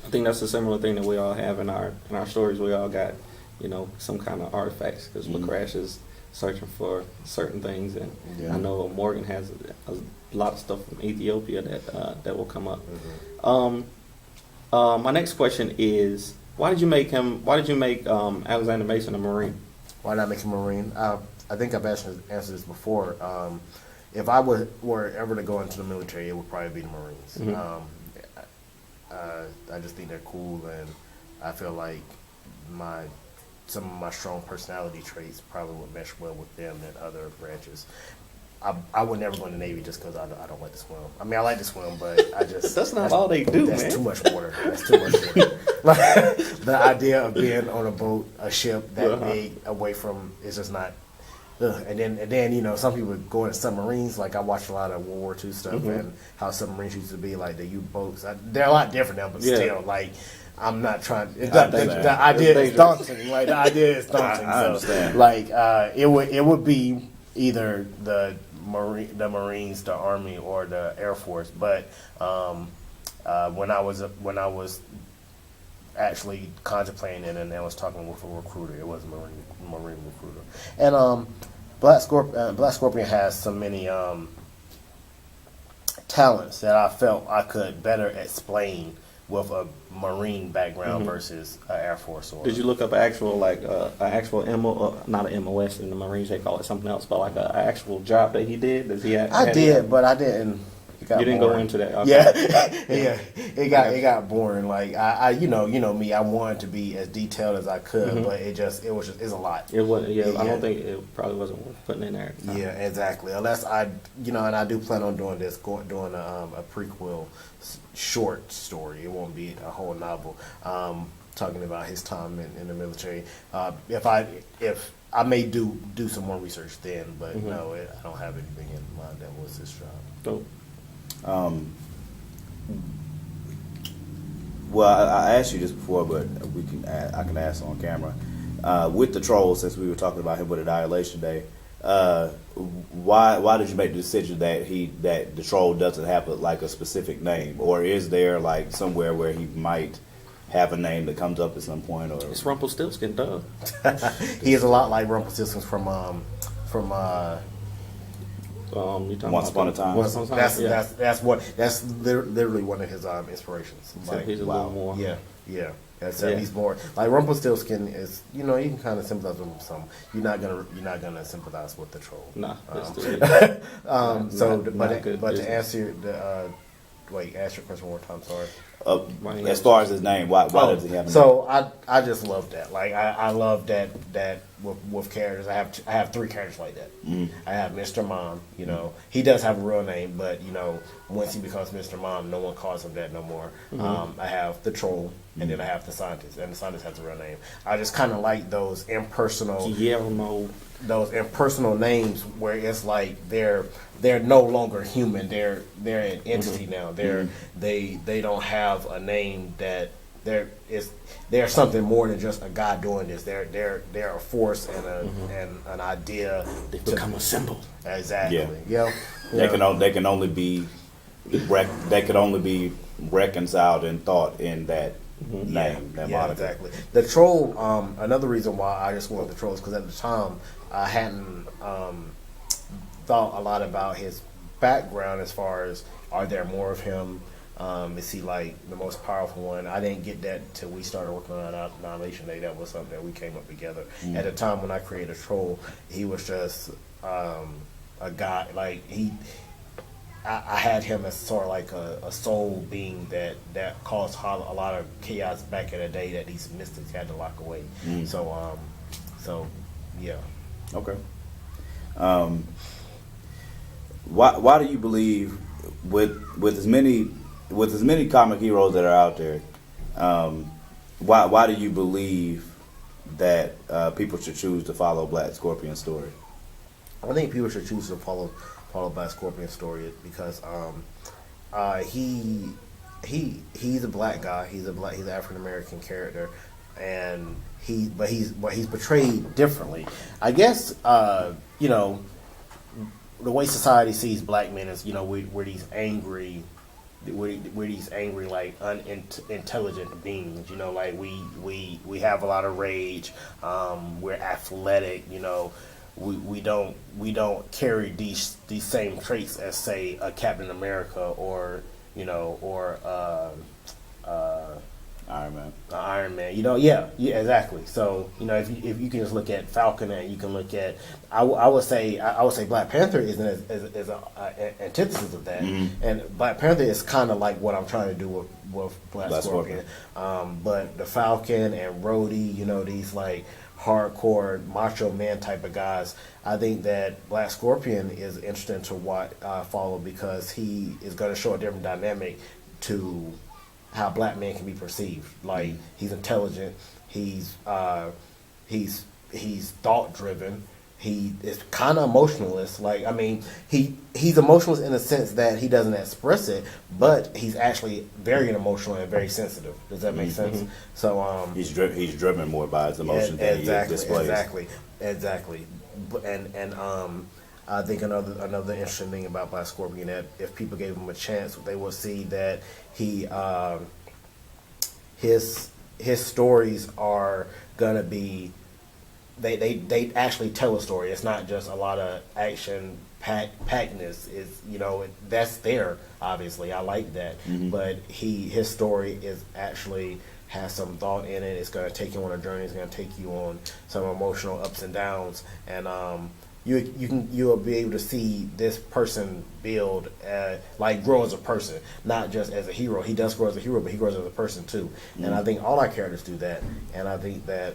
I think that's a similar thing that we all have in our stories. We all got some kind of artifacts, because mm-hmm. LaCrash is searching for certain things, and I know Morgan has a lot of stuff from Ethiopia that will come up. Mm-hmm. My next question is, why did you make Alexander Mason a Marine? Why did I make him a Marine? I think I've answered this before. If I were ever to go into the military, it would probably be the Marines. Mm-hmm. I just think they're cool, and I feel like some of my strong personality traits probably would mesh well with them than other branches. I would never go in the Navy just because I don't like to swim. I mean, I like to swim, but I just that's not all they do, that's man. too much water. That's too much water. Like, the idea of being on a boat, a ship that big away from is just not. And then you know, some people go into submarines. Like I watched a lot of World War II stuff and how submarines used to be, like the U-boats. They're a lot different now, but still, like I'm not trying. The idea is daunting. Like the idea is daunting. I understand. Like it would be either the Marines, the Army, or the Air Force. But when I was actually contemplating it, and I was talking with a recruiter, it was a Marine recruiter, and Black Scorpion has so many talents that I felt I could better explain with a Marine background versus an Air Force. Or did you look up actual not an MOS in the Marines? They call it something else, but like an actual job that he did. Does he? I did, but I didn't. You didn't go into that. Okay. Yeah. It got boring. Like I you know me. I wanted to be as detailed as I could, but it's a lot. It wasn't. Yeah, I don't think it probably wasn't worth putting in there. Yeah, exactly. Unless and I do plan on doing this, doing a prequel short story. It won't be a whole novel. Talking about his time in the military. If I may do some more research then, but no, I don't have anything in mind that was this job. Dope. Well, I asked you this before, but I can ask on camera. With the troll, since we were talking about him with Annihilation Day, why did you make the decision that the troll doesn't have a specific name, or is there like somewhere where he might have a name that comes up at some point? Or it's Rumpelstiltskin, duh. He is a lot like Rumpelstiltskin from Once Upon a Time. That's literally one of his inspirations. Like, he's a little more. Yeah. He's more like Rumpelstiltskin is. You know, you can kind of sympathize with some. You're not gonna sympathize with the troll. Nah. But to answer ask your question one more time. Sorry. As far as his name, why does he have a name? So I just love that. Like I love that with characters. I have 3 characters like that. I have Mr. Mom. You know, he does have a real name, but you know, once he becomes Mr. Mom, no one calls him that no more. I have the troll, and then I have the scientist, and the scientist has a real name. I just kind of like those impersonal names where it's like they're no longer human. They're an entity now. They don't have a name that they're something more than just a guy doing this. They're a force and an idea. They become a symbol. Exactly. Yeah. They can only be reconciled in thought in that name. Yeah, exactly. The troll. Another reason why I just wanted the troll is because at the time I hadn't thought a lot about his background as far as are there more of him. Is he like the most powerful one? I didn't get that till we started working on Annihilation Day. That was something that we came up together. At the time when I created Troll, he was just a guy. Like I had him as sort of like a soul being that caused a lot of chaos back in the day that these mystics had to lock away. So yeah. Okay. Why do you believe with as many comic heroes that are out there, why do you believe that people should choose to follow Black Scorpion's story? I think people should choose to follow Black Scorpion's story because he's a black guy. He's an African American character, and he's portrayed differently. I guess you know, the way society sees black men is, you know, we're these angry. We're these angry, like unintelligent beings. You know, like we have a lot of rage. We're athletic. You know, we don't carry these same traits as, say, a Captain America or Iron Man. You know, yeah, exactly. So, you know, if you can just look at Falcon and you can look at, I would say Black Panther is an antithesis of that, and Black Panther is kind of like what I'm trying to do with Black Scorpion. But the Falcon and Rhodey, you know, these like hardcore macho man type of guys. I think that Black Scorpion is interesting to follow because he is going to show a different dynamic to how black men can be perceived. Like he's intelligent, he's thought driven. He is kind of emotionalist. Like, I mean, he's emotionalist in the sense that he doesn't express it, but he's actually very emotional and very sensitive. Does that make sense? So he's driven more by his emotions than he displays. Exactly. And I think another interesting thing about Black Scorpion, that if people gave him a chance, they will see that he his stories are gonna be. They actually tell a story. It's not just a lot of action packedness. Is that's there. Obviously, I like that. But his story is actually has some thought in it. It's going to take you on a journey. It's going to take you on some emotional ups and downs. And you'll be able to see this person build, grow as a person, not just as a hero. He does grow as a hero, but he grows as a person too. And I think all our characters do that. And I think that.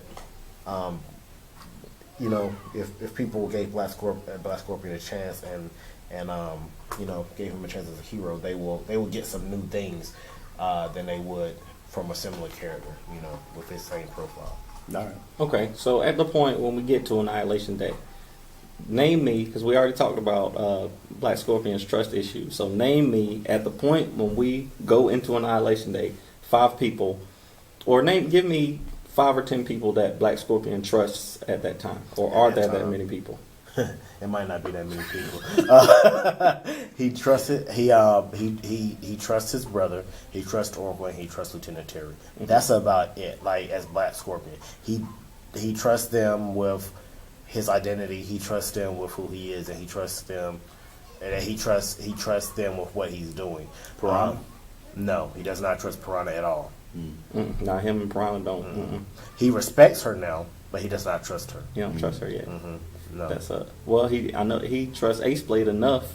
If people gave Black Scorpion a chance and gave him a chance as a hero, they will get some new things than they would from a similar character, with his same profile. All right. Okay, so at the point when we get to Annihilation Day, name me, because we already talked about Black Scorpion's trust issues. So name me at the point when we go into Annihilation Day, 5 people, or give me 5 or 10 people that Black Scorpion trusts at that time, or are there that many people? It might not be that many people. He trusts it. He trusts his brother. He trusts Oracle, and he trusts Lieutenant Terry. That's about it. Like, as Black Scorpion, he trusts them with his identity. He trusts them with who he is, and he trusts them. And he trusts them with what he's doing. Piranha? No, he does not trust Piranha at all. Now him and Piranha don't. He respects her now, but he does not trust her. He don't trust her yet. No. That's I know he trusts Ace Blade enough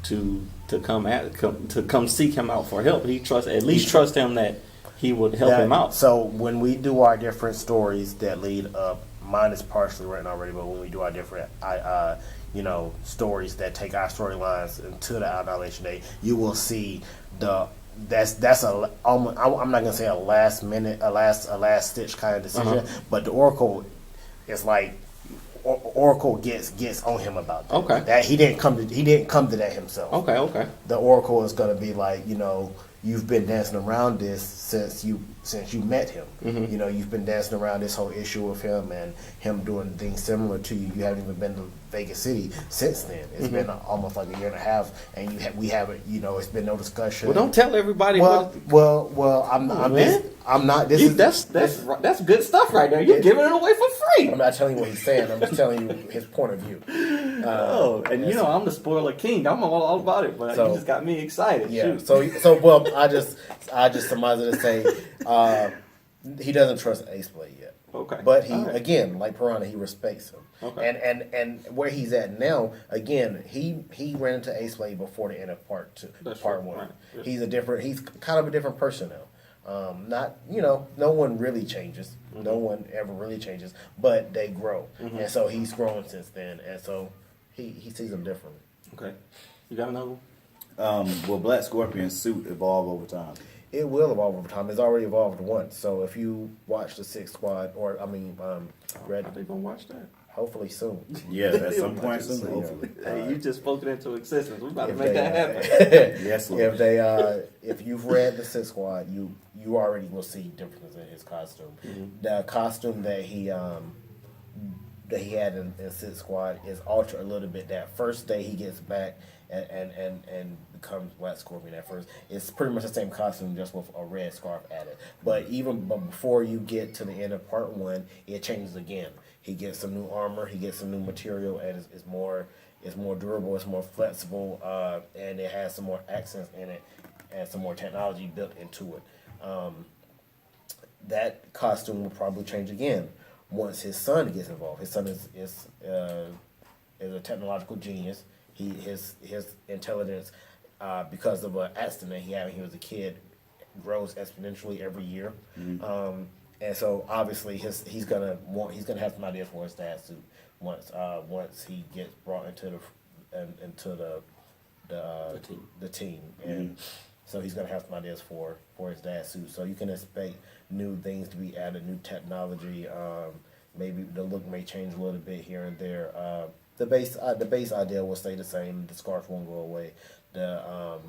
to come seek him out for help. He trusts him that he would help him out. So when we do our different stories that lead up, mine is partially written already, but when we do our different stories that take our storylines into the Annihilation Day, you will see that's I'm not gonna say a last stitch kind of decision, but the Oracle is like Oracle gets on him about that. Okay. That he didn't come to that himself. Okay. The Oracle is gonna be like, you've been dancing around this since you met him. You've been dancing around this whole issue with him and him doing things similar to you. You haven't even been to Vegas City since then. It's been almost like a year and a half, and we haven't. It's been no discussion. Well, don't tell everybody. Well, I'm not. That's good stuff right there. You're giving it away for free. I'm not telling you what he's saying. I'm just telling you his point of view. I'm the spoiler king. I'm all about it, but you just got me excited. Yeah. Shoot. I just surmise it to say he doesn't trust Ace Blade yet. Okay. But again, like Piranha, he respects him. Okay. And where he's at now, again, he ran into Ace Blade before the end of part 1. Right. Yeah. He's kind of a different person now. No one really changes. No one ever really changes, but they grow. And so he's grown since then, and so he sees them differently. Okay. You got another one? Will Black Scorpion's suit evolve over time? It will evolve over time. It's already evolved once. So if you watch the Sixth Squad, Red, are they gonna watch that? Hopefully soon. Yeah, at some point soon. Hopefully. Hey, you just spoke it into existence. We're about to make that happen. Yes, Lord. If you've read the Sixth Squad, you already will see differences in his costume. The costume that he had in Sixth Squad is altered a little bit. That first day he gets back and becomes Black Scorpion at first, it's pretty much the same costume, just with a red scarf added. But before you get to the end of part 1, it changes again. He gets some new armor, he gets some new material, and it's more durable, it's more flexible, and it has some more accents in it, and some more technology built into it. That costume will probably change again once his son gets involved. His son is a technological genius. His intelligence, because of an accident he had when he was a kid, grows exponentially every year. And so obviously he's gonna have some ideas for his dad's suit once he gets brought into the team, and so he's gonna have some ideas for his dad's suit. So you can expect new things to be added, new technology. Maybe the look may change a little bit here and there. The base idea will stay the same. The scarf won't go away. The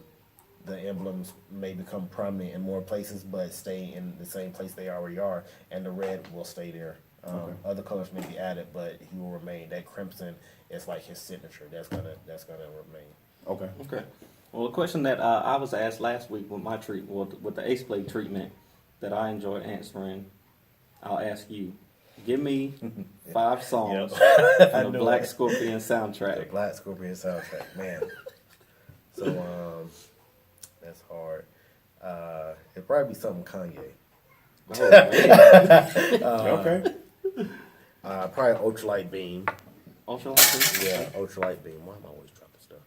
emblems may become prominent in more places, but stay in the same place they already are, and the red will stay there. Other colors may be added, but he will remain. That crimson is like his signature. That's gonna remain. Okay. Well, the question that I was asked last week with my with the Ace Play treatment that I enjoyed answering, I'll ask you. Give me 5 songs from the Black Scorpion soundtrack. The Black Scorpion soundtrack, man. So that's hard. It'd probably be something Kanye. Okay. Probably Ultralight Beam. Ultralight Beam? Yeah, Ultralight Beam. Why am I always dropping stuff?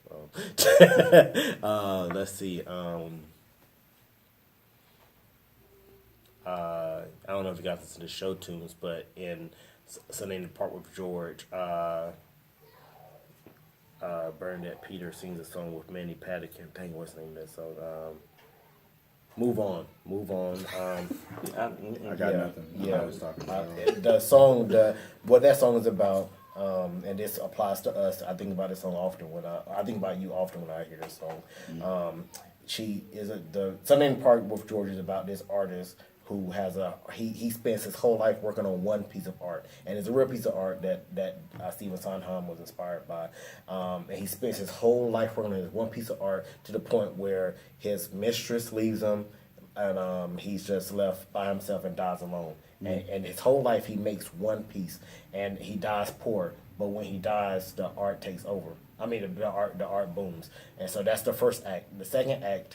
Let's see. I don't know if you got this in the show tunes, but in Sunday in the Park with George, Bernadette Peters sings a song with Manny Patinkin. Dang, what's the name of that song? Move on. I got nothing. Yeah, I was talking what that song is about, and this applies to us. I think about this song often I think about you often when I hear this song. The Sunday in the Park with George is about this artist who has he spends his whole life working on one piece of art, and it's a real piece of art that Stephen Sondheim was inspired by, and he spends his whole life working on this one piece of art to the point where his mistress leaves him, and he's just left by himself and dies alone. And his whole life he makes one piece, and he dies poor. But when he dies, the art takes over. I mean, the art booms, and so that's the first act. The second act,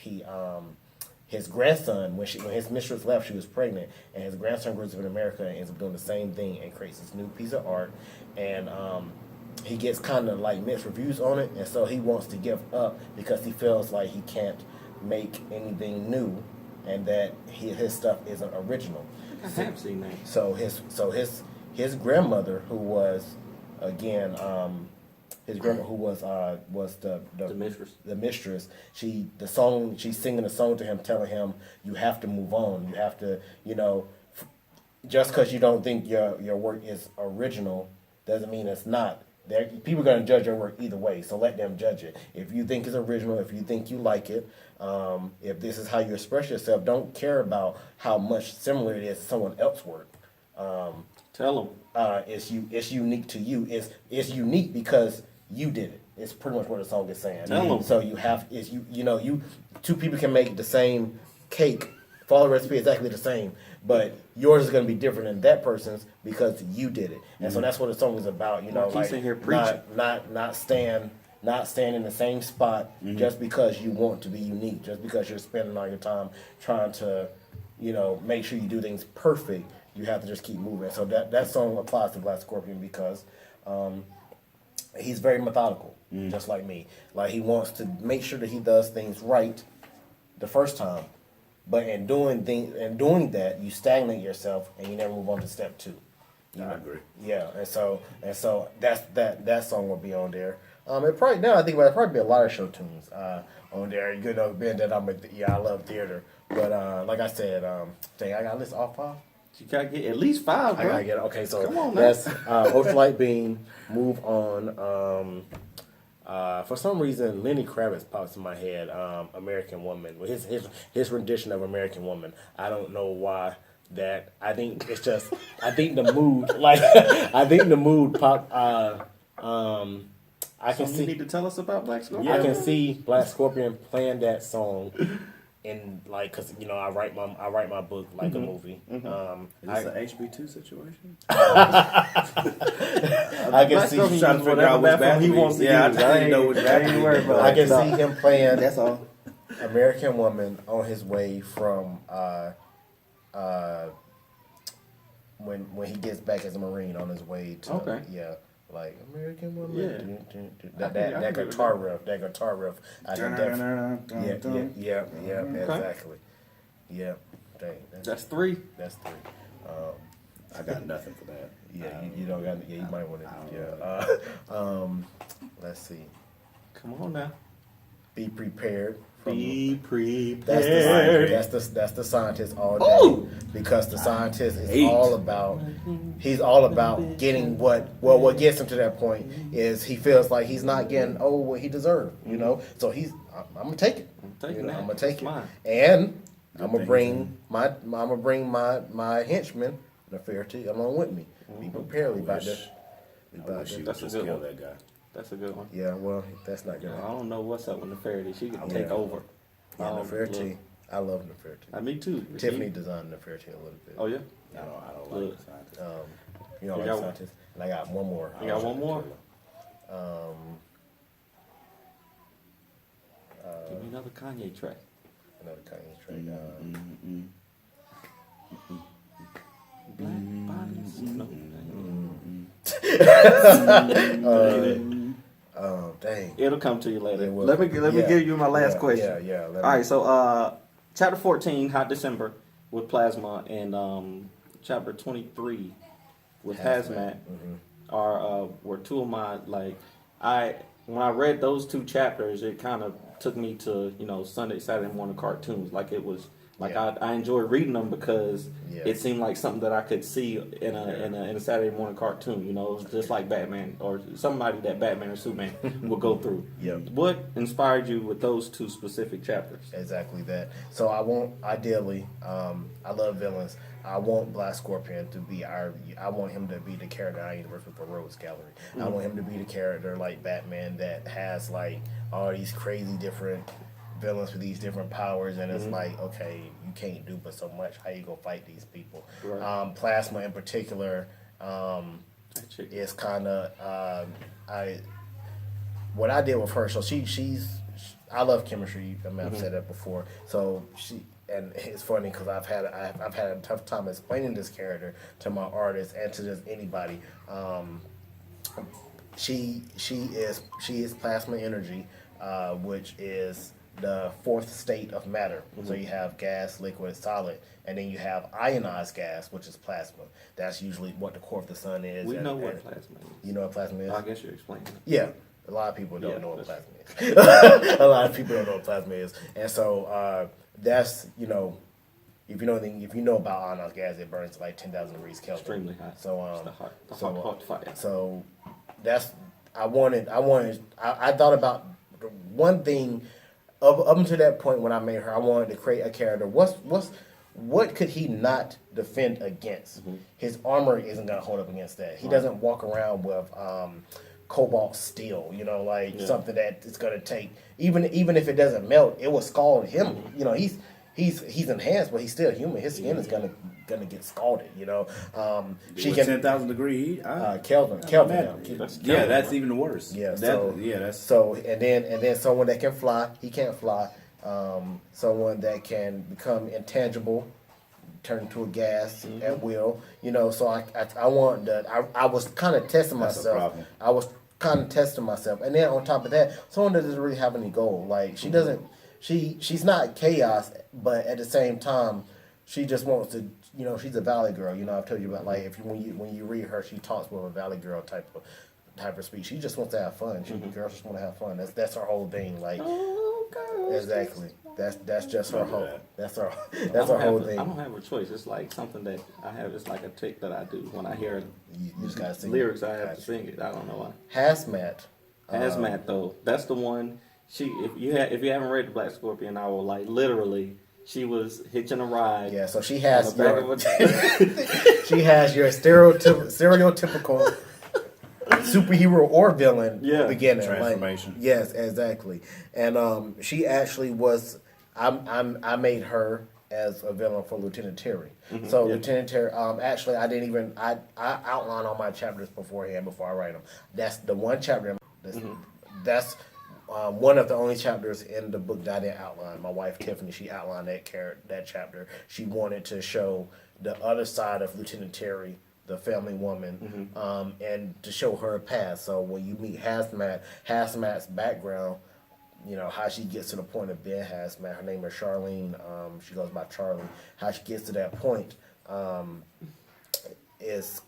his grandson, when his mistress left, she was pregnant, and his grandson grows up in America and ends up doing the same thing and creates this new piece of art, and he gets kind of like mixed reviews on it, and so he wants to give up because he feels like he can't make anything new, and that his stuff isn't original. I have seen that. So his grandmother, who was again his grandma, who was the mistress. The mistress. She's singing a song to him, telling him, "You have to move on. You have to, just because you don't think your work is original, doesn't mean it's not. People are going to judge your work either way. So let them judge it. If you think it's original, if you think you like it, if this is how you express yourself, don't care about how much similar it is to someone else's work. Tell them. It's unique to you. It's unique because you did it. It's pretty much what the song is saying. Tell them. So two people can make the same cake, follow the recipe exactly the same, but yours is going to be different than that person's because you did it. And so that's what the song is about. Not staying in the same spot just because you want to be unique, just because you're spending all your time trying to, make sure you do things perfect. You have to just keep moving. So that song applies to Black Scorpion because he's very methodical, just like me. Like, he wants to make sure that he does things right the first time, but in doing that, you stagnate yourself and you never move on to step 2. I agree. Yeah, and so that song will be on there. It probably, now I think about it, probably be a lot of show tunes on there. Being that I love theater, but like I said, I got to list all 5. You gotta get at least 5, bro. I gotta get it. Okay, so come on, that's Ultralight Beam, Move On. For some reason, Lenny Kravitz pops in my head. American Woman. His rendition of American Woman. I don't know why that. I think it's just. I think the mood. I think the mood pop. I can see. You need to tell us about Black Scorpion. I can see Black Scorpion playing that song. And because I write my book like a movie. Is this an HB2 situation? I can see him trying to figure out which bathroom he wants to use. I didn't know which bathroom. I can see him playing. That's all. American Woman on his way from when he gets back as a Marine on his way to like American Woman. Yeah. That guitar riff. I can definitely. Yeah. Exactly. Yeah. Dang. That's 3. That's 3. I got nothing for that. Yeah, you don't got. Yeah, you might want to. Let's see. Come on now. Be prepared. Be prepared. That's the scientist all day. Ooh! Because the scientist is all about. He's all about getting what gets him to that point is he feels like he's not getting what he deserves. You know, so I'm gonna take it. I'm gonna take it, and I'm gonna bring my henchman Nefertiti along with me. Be prepared about this. That's a good one. That guy. That's a good one. Yeah, well, that's not good. I don't know what's up with Nefertiti. She can take over. Yeah, Nefertiti. I love Nefertiti. Me too. Tiffany designed Nefertiti a little bit. Oh yeah. I don't like the scientist. You know, like scientist. And I got one more. You got one more. Give me another Kanye track. Another Kanye track. Black bodies. No. Dang. It'll come to you later. Let me give you my last question. Yeah. All right. So, chapter 14, Hot December with Plasma, and chapter 23 with Hazmat were two of my when I read those two chapters, it kind of took me to Saturday morning cartoons. Like it was. I enjoyed reading them because it seemed like something that I could see in a Saturday morning cartoon. You know, just like Batman or somebody that Batman or Superman would go through. What inspired you with those two specific chapters? Exactly that. So I love villains. I want Black Scorpion to be I want him to be the character in our universe with the Rogues Gallery. I want him to be the character like Batman that has like all these crazy different villains with these different powers, and it's like, okay, you can't do but so much. How you gonna fight these people? Right. Plasma in particular is kind of what I did with her. So I love chemistry. I mean, I've said that before. So and it's funny because I've had a tough time explaining this character to my artists and to just anybody. She is plasma energy, which is the fourth state of matter. So you have gas, liquid, solid, and then you have ionized gas, which is plasma. That's usually what the core of the sun is. We know what plasma is. You know what plasma is? I guess you're explaining it. Yeah. A lot of people don't know what plasma is. A lot of people don't know what plasma is. And so that's, if you know about ionized gas, it burns like 10,000 degrees Kelvin. Extremely hot. So hot fire. So that's I thought about one thing up until that point when I made her. I wanted to create a character. What could he not defend against? His armor isn't gonna hold up against that. He doesn't walk around with cobalt steel, something that it's gonna take. Even if it doesn't melt, it will scald him. He's enhanced, but he's still human. His skin is gonna get scalded. She can 10,000 degree heat. Kelvin. That's even worse. Yeah. So and then someone that can fly. He can't fly. Someone that can become intangible, turn into a gas at will. So I want that. I was kind of testing myself. And then on top of that, someone that doesn't really have any goal. Like she doesn't. She's not chaos, but at the same time, she just wants to. She's a valley girl. I've told you about when you read her, she talks with a valley girl type of speech. She just wants to have fun. Girls just want to have fun. That's her whole thing. Like exactly. That's just her whole. That's her whole thing. I don't have a choice. It's like something that I have. It's like a trick that I do when I hear you just gotta sing lyrics. I have to sing it. I don't know why. Hazmat though. That's the one. If you haven't read the Black Scorpion novel, like literally, she was hitching a ride. Yeah, so she has she has your stereotypical superhero or villain beginning. Transformation. Yes, exactly. And she actually was. I made her as a villain for Lieutenant Terry. So Lieutenant Terry. Actually, I didn't even. I outline all my chapters beforehand before I write them. That's the one chapter. That's one of the only chapters in the book that I didn't outline. My wife Tiffany, she outlined that chapter. She wanted to show the other side of Lieutenant Terry, the family woman, and to show her past. So when you meet Hazmat's background, how she gets to the point of being Hazmat. Her name is Charlene. She goes by Charlie. How she gets to that point. is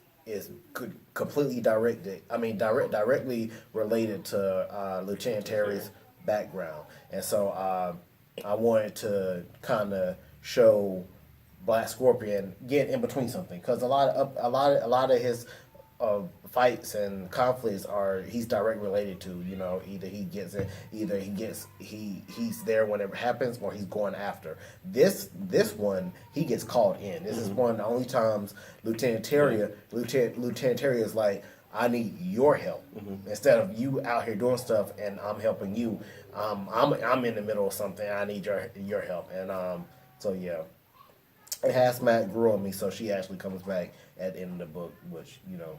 completely directly related to Lieutenant Terry's background, and so I wanted to kind of show Black Scorpion get in between something, because a lot of his fights and conflicts he's directly related to. He's there whenever it happens, or he's going after. This one, he gets called in. This is one of the only times Lieutenant Terry is like, I need your help, instead of you out here doing stuff and I'm helping you. I'm in the middle of something. I need your help, and so yeah. It has Matt grew on me, so she actually comes back at the end of the book, which you know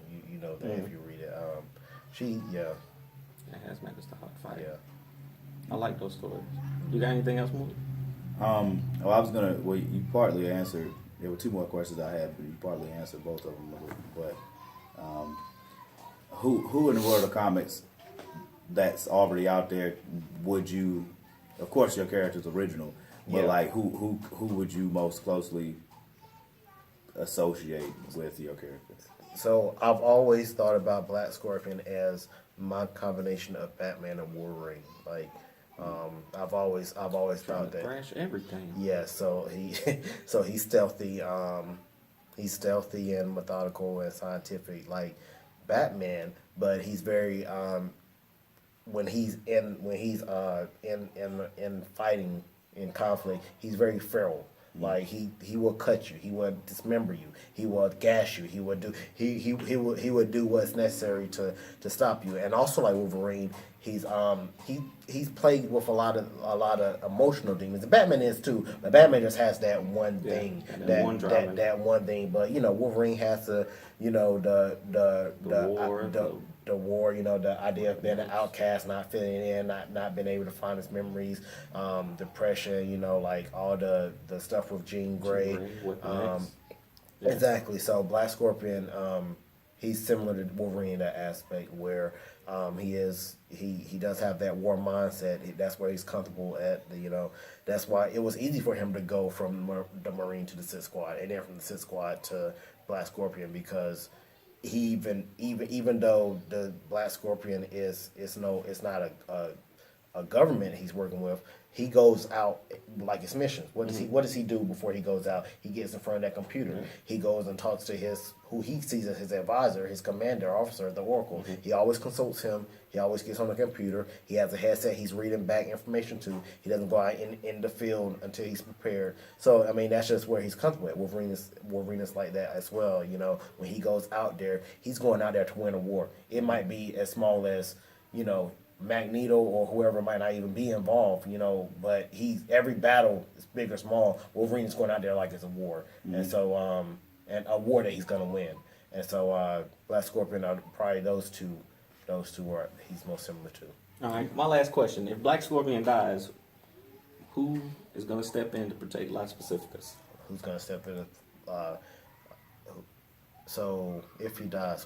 that if you read it. It has Matt is the hot fight. Yeah. I like those stories. You got anything else, Moody? You partly answered. There were two more questions I had, but you partly answered both of them. But who in the world of comics that's already out there would you? Of course, your character's original. But like, who would you most closely associate with your character? So I've always thought about Black Scorpion as my combination of Batman and Wolverine. Like, I've always thought that. Thrash everything. Yeah. So he's stealthy. He's stealthy and methodical and scientific, like Batman. But he's very when he's in fighting. In conflict, he's very feral. Like he will cut you, he will dismember you, he will gash you, he would do what's necessary to stop you. And also, like Wolverine, he's plagued with a lot of emotional demons. Batman is too, but Batman just has that one thing, that one thing. But Wolverine has the the war, the idea of being an outcast, not fitting in, not being able to find his memories, depression, like all the stuff with Jean Grey. Exactly. So Black Scorpion, he's similar to Wolverine in that aspect, where he does have that war mindset. That's where he's comfortable at. That's why it was easy for him to go from the Marine to the Sith Squad, and then from the Sith Squad to Black Scorpion, because even though the Black Scorpion it's not a government he's working with, he goes out like his missions. What does he do before he goes out? He gets in front of that computer. Mm-hmm. He goes and talks to who he sees as his advisor, his commander officer, the Oracle. Mm-hmm. He always consults him. He always gets on the computer. He has a headset he's reading back information to. He doesn't go out in the field until he's prepared. So that's just where he's comfortable at. Wolverine is like that as well. When he goes out there, he's going out there to win a war. It might be as small as Magneto or whoever might not even be involved, but every battle is big or small. Wolverine's going out there like it's a war, and so and a war that he's gonna win. And so Black Scorpion are probably those two are he's most similar to. All right, my last question: if Black Scorpion dies, who is gonna step in to protect Las Pacificas? Who's gonna step in? So if he dies,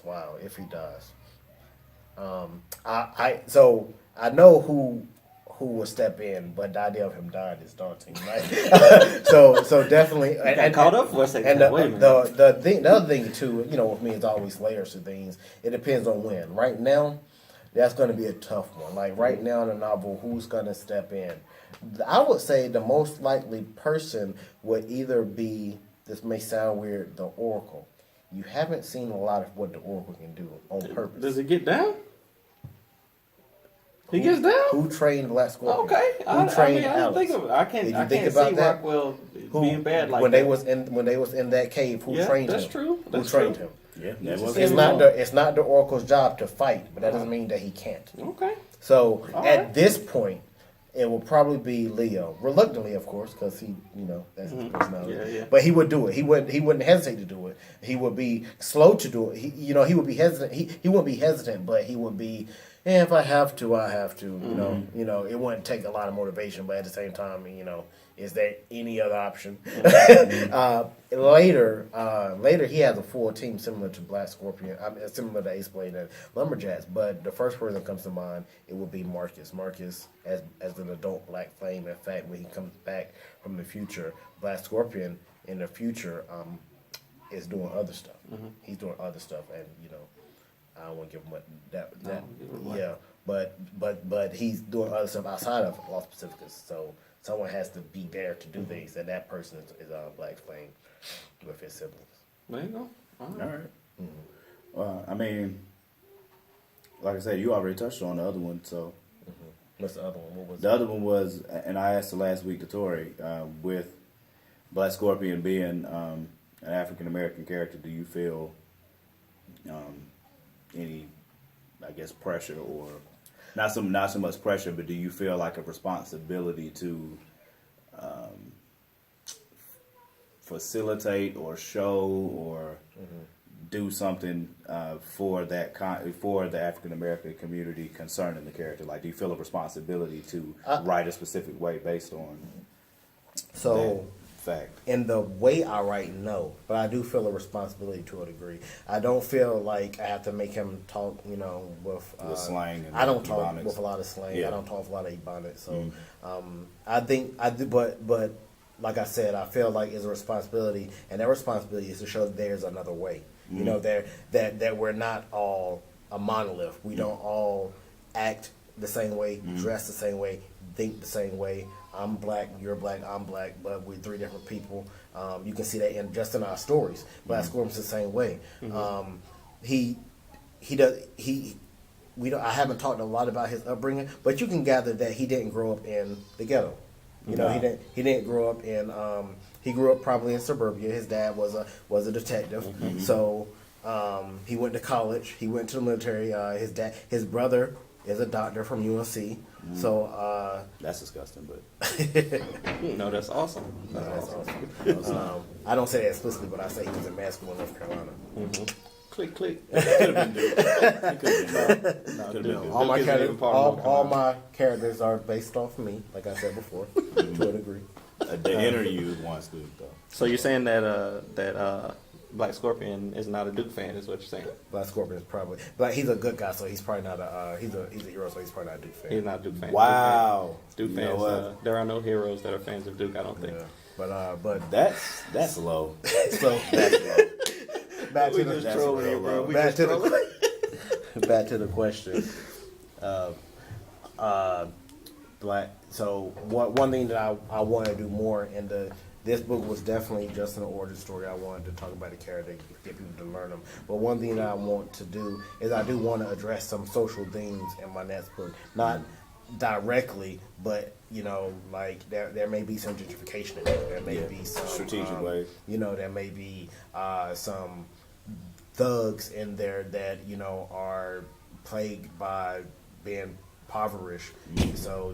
I know who will step in, but the idea of him dying is daunting, right? so definitely. And caught up for a second. And the other thing too, with me, is always layers to things. It depends on when. Right now, that's going to be a tough one. Like right now in the novel, who's going to step in? I would say the most likely person would either be. This may sound weird. The Oracle. You haven't seen a lot of what the Oracle can do on purpose. Does it get down? He gets down? Who trained Black Scorpion? Okay. Who trained Alex? I can't see Rockwell being bad like when that. When they was in that cave, who trained him? That's true. Who trained him? Yeah, it's not the Oracle's job to fight, but that doesn't mean that he can't. Okay. So at this point, it will probably be Leo, reluctantly, of course, because he, that's his personality. Yeah. But he would do it. He wouldn't hesitate to do it. He would be slow to do it. He would be hesitant. He wouldn't be hesitant, but he would be. If I have to, I have to. It wouldn't take a lot of motivation, but at the same time, is there any other option? Later, he has a full team similar to Black Scorpion, similar to Ace Blade and Lumberjacks. But the first person that comes to mind, it would be Marcus. Marcus, as an adult Black Flame. In fact, when he comes back from the future, Black Scorpion in the future, is doing other stuff. He's doing other stuff, and I don't want to give him but he's doing other stuff outside of Los Pacificus. So someone has to be there to do things, and that person is Black Flame with his siblings. There you go. All right. Well, I mean, like I said, you already touched on the other one, so. What's the other one? What was the other one was, and I asked the last week to Tori, with Black Scorpion being an African American character, do you feel any, I guess, pressure, or not so much pressure, but do you feel like a responsibility to facilitate or show or do something for the African American community concerning the character? Like, do you feel a responsibility to write a specific way based on that fact? In the way I write, no, but I do feel a responsibility to a degree. I don't feel like I have to make him talk, with slang. And I don't talk Ebonics. with a lot of slang. Yeah. I don't talk with a lot of Ebonics. So I think I do, but like I said, I feel like it's a responsibility, and that responsibility is to show that there's another way. That we're not all a monolith. We don't all act the same way, dress the same way, think the same way. I'm black, you're black, I'm black, but we're three different people. You can see that in our stories. Black Scorpion's the same way. I haven't talked a lot about his upbringing, but you can gather that he didn't grow up in the ghetto. He didn't grow up in. He grew up probably in suburbia. His dad was a detective, so he went to college. He went to the military. His brother is a doctor from UNC. So that's disgusting, but no, that's awesome. That's awesome. I don't say that explicitly, but I say he was in med school in North Carolina. Click, click. It could have been Duke. All my characters are based off of me, like I said before, to a degree. The interview wants Duke, though. So you're saying that Black Scorpion is not a Duke fan, is what you're saying? Black Scorpion is probably, but he's a good guy, so he's probably not he's a hero, so he's probably not a Duke fan. He's not a Duke fan. Wow. Duke fans. There are no heroes that are fans of Duke, I don't think. Yeah. But that's low. So that's low. Back to the question. Black. So one thing that I want to do more in this book was definitely just an origin story. I wanted to talk about the character, get people to learn them. But one thing that I want to do is I do want to address some social themes in my next book, not directly, but like there may be some gentrification in it. There may be some strategic way. There may be some thugs in there that are plagued by being impoverished, so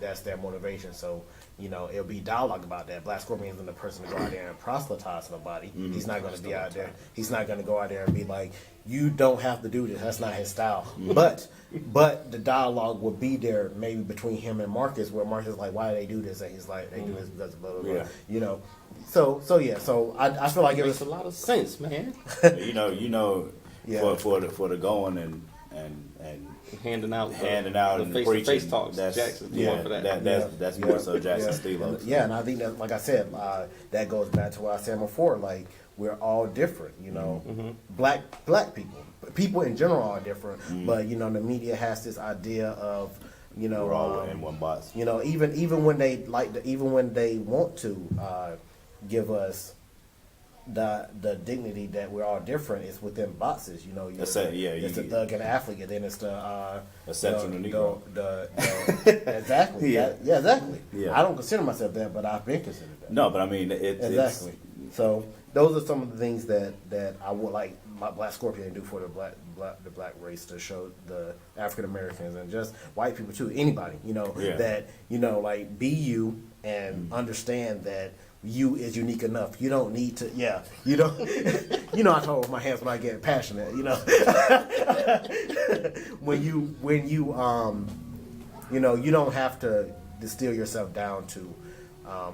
that's their motivation. So it'll be dialogue about that. Black Scorpion isn't the person to go out there and proselytize nobody. He's not going to be out there. He's not going to go out there and be like, you don't have to do this. That's not his style. But the dialogue will be there maybe between him and Marcus, where Marcus is like, why do they do this? And he's like, they do this because of blah blah blah. Yeah. So I feel like it makes a lot of sense, man. For the going and handing out and face-to-face talks. That's Jackson's more for that. That's more so Jackson's stilo. And I think that, like I said, that goes back to what I said before. Like, we're all different, Black people in general are different, but the media has this idea of we're all in one box. Even when they want to give us the dignity that we're all different, is within boxes. It's the thug and the athlete, and then it's the exceptional Negro. Exactly. Yeah. Exactly. Yeah. I don't consider myself that, but I've been considered that. No, but I mean exactly. So those are some of the things that I would like my Black Scorpion to do for the black race, to show the African Americans and just white people too, anybody, that like, be you and understand that you is unique enough. You don't need to. You don't. I talk with my hands when I get passionate. when you you don't have to distill yourself down to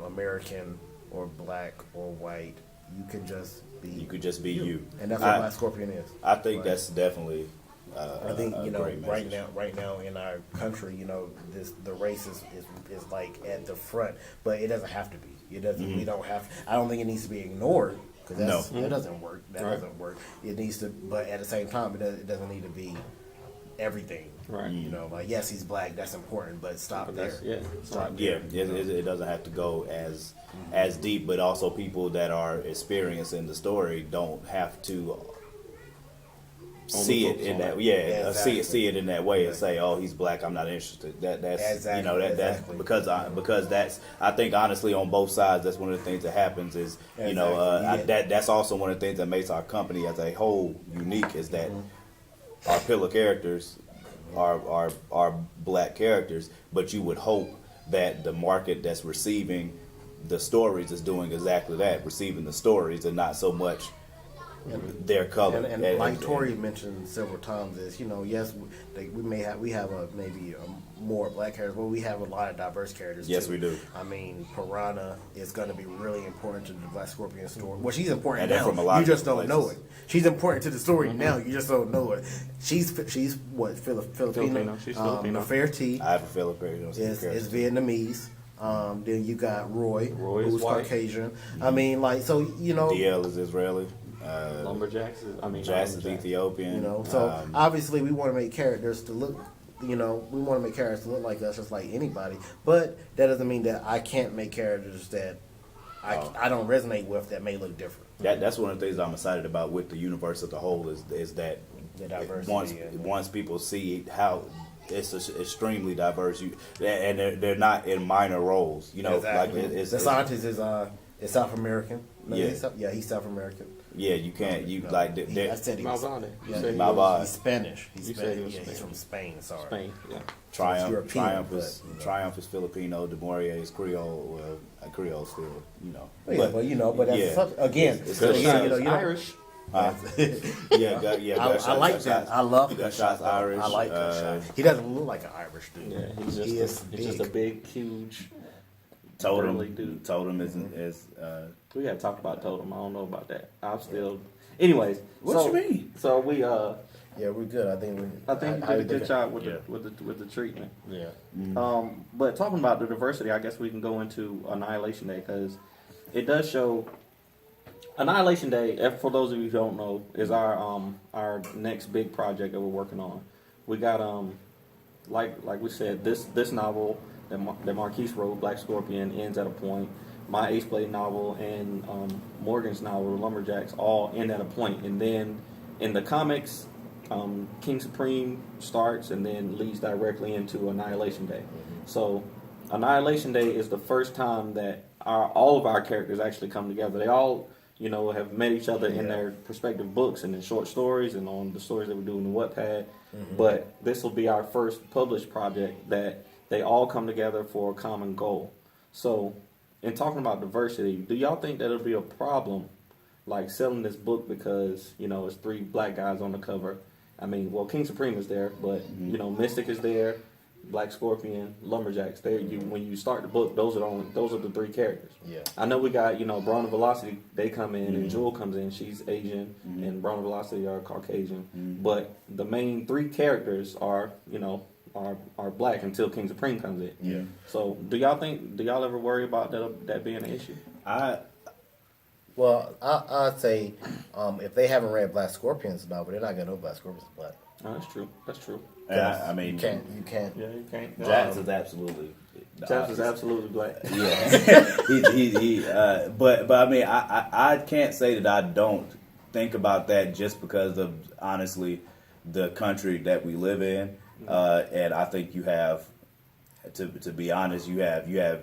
American or black or white. You can just be. You could just be you. And that's what Black Scorpion is. I think that's definitely. I think right now in our country, the race is like at the front, but it doesn't have to be. It doesn't. We don't have. I don't think it needs to be ignored. Because that doesn't work. That doesn't work. It needs to, but at the same time, it doesn't need to be everything. Right. You know, like yes, he's black. That's important, but stop there. Stop Yeah, there. it doesn't have to go as deep, but also people that are experiencing the story don't have to see it in that see it in that way and say, oh, he's black, I'm not interested. That's you know that's because that's I think honestly on both sides that's one of the things that happens is you know that's also one of the things that makes our company as a whole unique is that our pillar characters are black characters, but you would hope that the market that's receiving the stories is doing exactly that, receiving the stories and not so much their color. And like Tori mentioned several times is, you know, yes, we have maybe more black characters, but we have a lot of diverse characters. Yes, too. we do. I mean, Piranha is going to be really important to the Black Scorpion story. Well, she's important And now. from a lot You of just don't places. know it. She's important to the story now. You just don't know it. She's what Filipino. She's Filipino. Nefertiti I have a Filipino is Vietnamese. Then you got Roy who's is white. Caucasian. I mean, like, so you know. DL is Israeli. Lumberjacks Jax is Ethiopian. You know, so obviously we want to make characters to look. You know, we want to make characters to look like us, just like anybody. But that doesn't mean that I can't make characters that I don't resonate with that may look different. That's one of the things I'm excited about with the universe as a whole is that The diversity. once people see how it's extremely diverse, and they're not in minor roles. You know, Exactly. like The scientist is South American. No, Yeah. he's South American. Yeah, you can't. I said he was. Malvado. He's Spanish. You said he was He's from Spain. Sorry. Spain. Yeah. Triumph European, Triumph is Filipino. De Maurier is Creole. Well, Creole still, you know. But that's again. Irish. I like that. I love Gutshot's Irish. I like Gutshot. He doesn't look like an Irish dude. Yeah, he's just a big, huge. burly dude. Totem is We had talked about Totem. I don't know about that. I'm still. Anyways, what you mean? So we Yeah, we're good. I think we did a good job with the treatment. Yeah. But talking about the diversity, I guess we can go into Annihilation Day because it does show. Annihilation Day, for those of you who don't know, is our next big project that we're working on. We got like we said, this novel that Marquise wrote, Black Scorpion, ends at a point. My Ace Blade novel and Morgan's novel, Lumberjacks, all end at a point. And then in the comics, King Supreme starts and then leads directly into Annihilation Day. So Annihilation Day is the first time that all of our characters actually come together. They all, have met each other in their respective books and in short stories and on the stories that we do in the Wattpad. But this will be our first published project that they all come together for a common goal. So, in talking about diversity, do y'all think that it'll be a problem, like selling this book because, it's 3 black guys on the cover? I mean, well, King Supreme is there, but, Mystic is there, Black Scorpion, Lumberjacks. There, when you start the book, those are the 3 characters. Yeah. I know we got, Brawn and Velocity, they come in, and Jewel comes in, she's Asian, and Brawn and Velocity are Caucasian. But the main 3 characters are, are black until King Supreme comes in. Yeah. So do y'all ever worry about that being an issue? I'd say if they haven't read Black Scorpion's novel, they're not gonna know Black Scorpion's black. Oh, that's true. I mean, you can't. Yeah, you can't. Jax is absolutely. Jax is absolutely black. Yeah. But I mean, I can't say that I don't think about that just because of honestly the country that we live in. And I think you have, to be honest, you have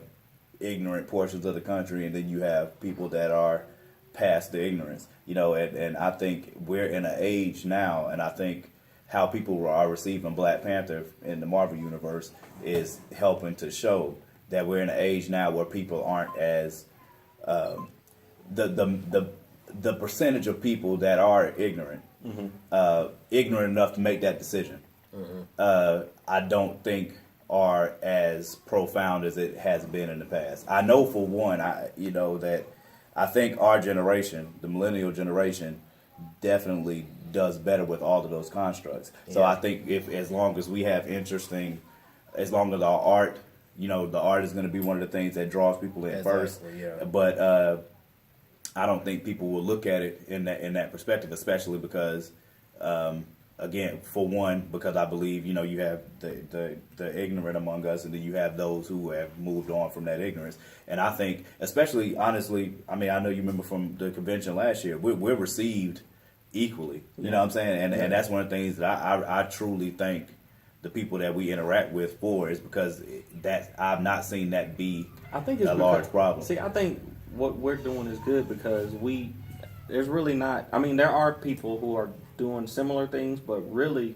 ignorant portions of the country, and then you have people that are past the ignorance, and I think we're in an age now, and I think how people are receiving Black Panther in the Marvel Universe is helping to show that we're in an age now where people aren't as, the percentage of people that are ignorant, ignorant enough to make that decision. I don't think are as profound as it has been in the past. I know for one, that I think our generation, the millennial generation, definitely does better with all of those constructs. Yeah. So I think as long as we have as long as our art, the art is going to be one of the things that draws people in first. Yeah. But I don't think people will look at it in that perspective, especially because, again, for one, because I believe you have the ignorant among us, and then you have those who have moved on from that ignorance. And I think, especially honestly, I mean, I know you remember from the convention last year, we're received equally. You know what I'm saying? And that's one of the things that I truly thank the people that we interact with for, is because that I've not seen that be a large problem. See, I think what we're doing is good because there's really not. I mean, there are people who are doing similar things, but really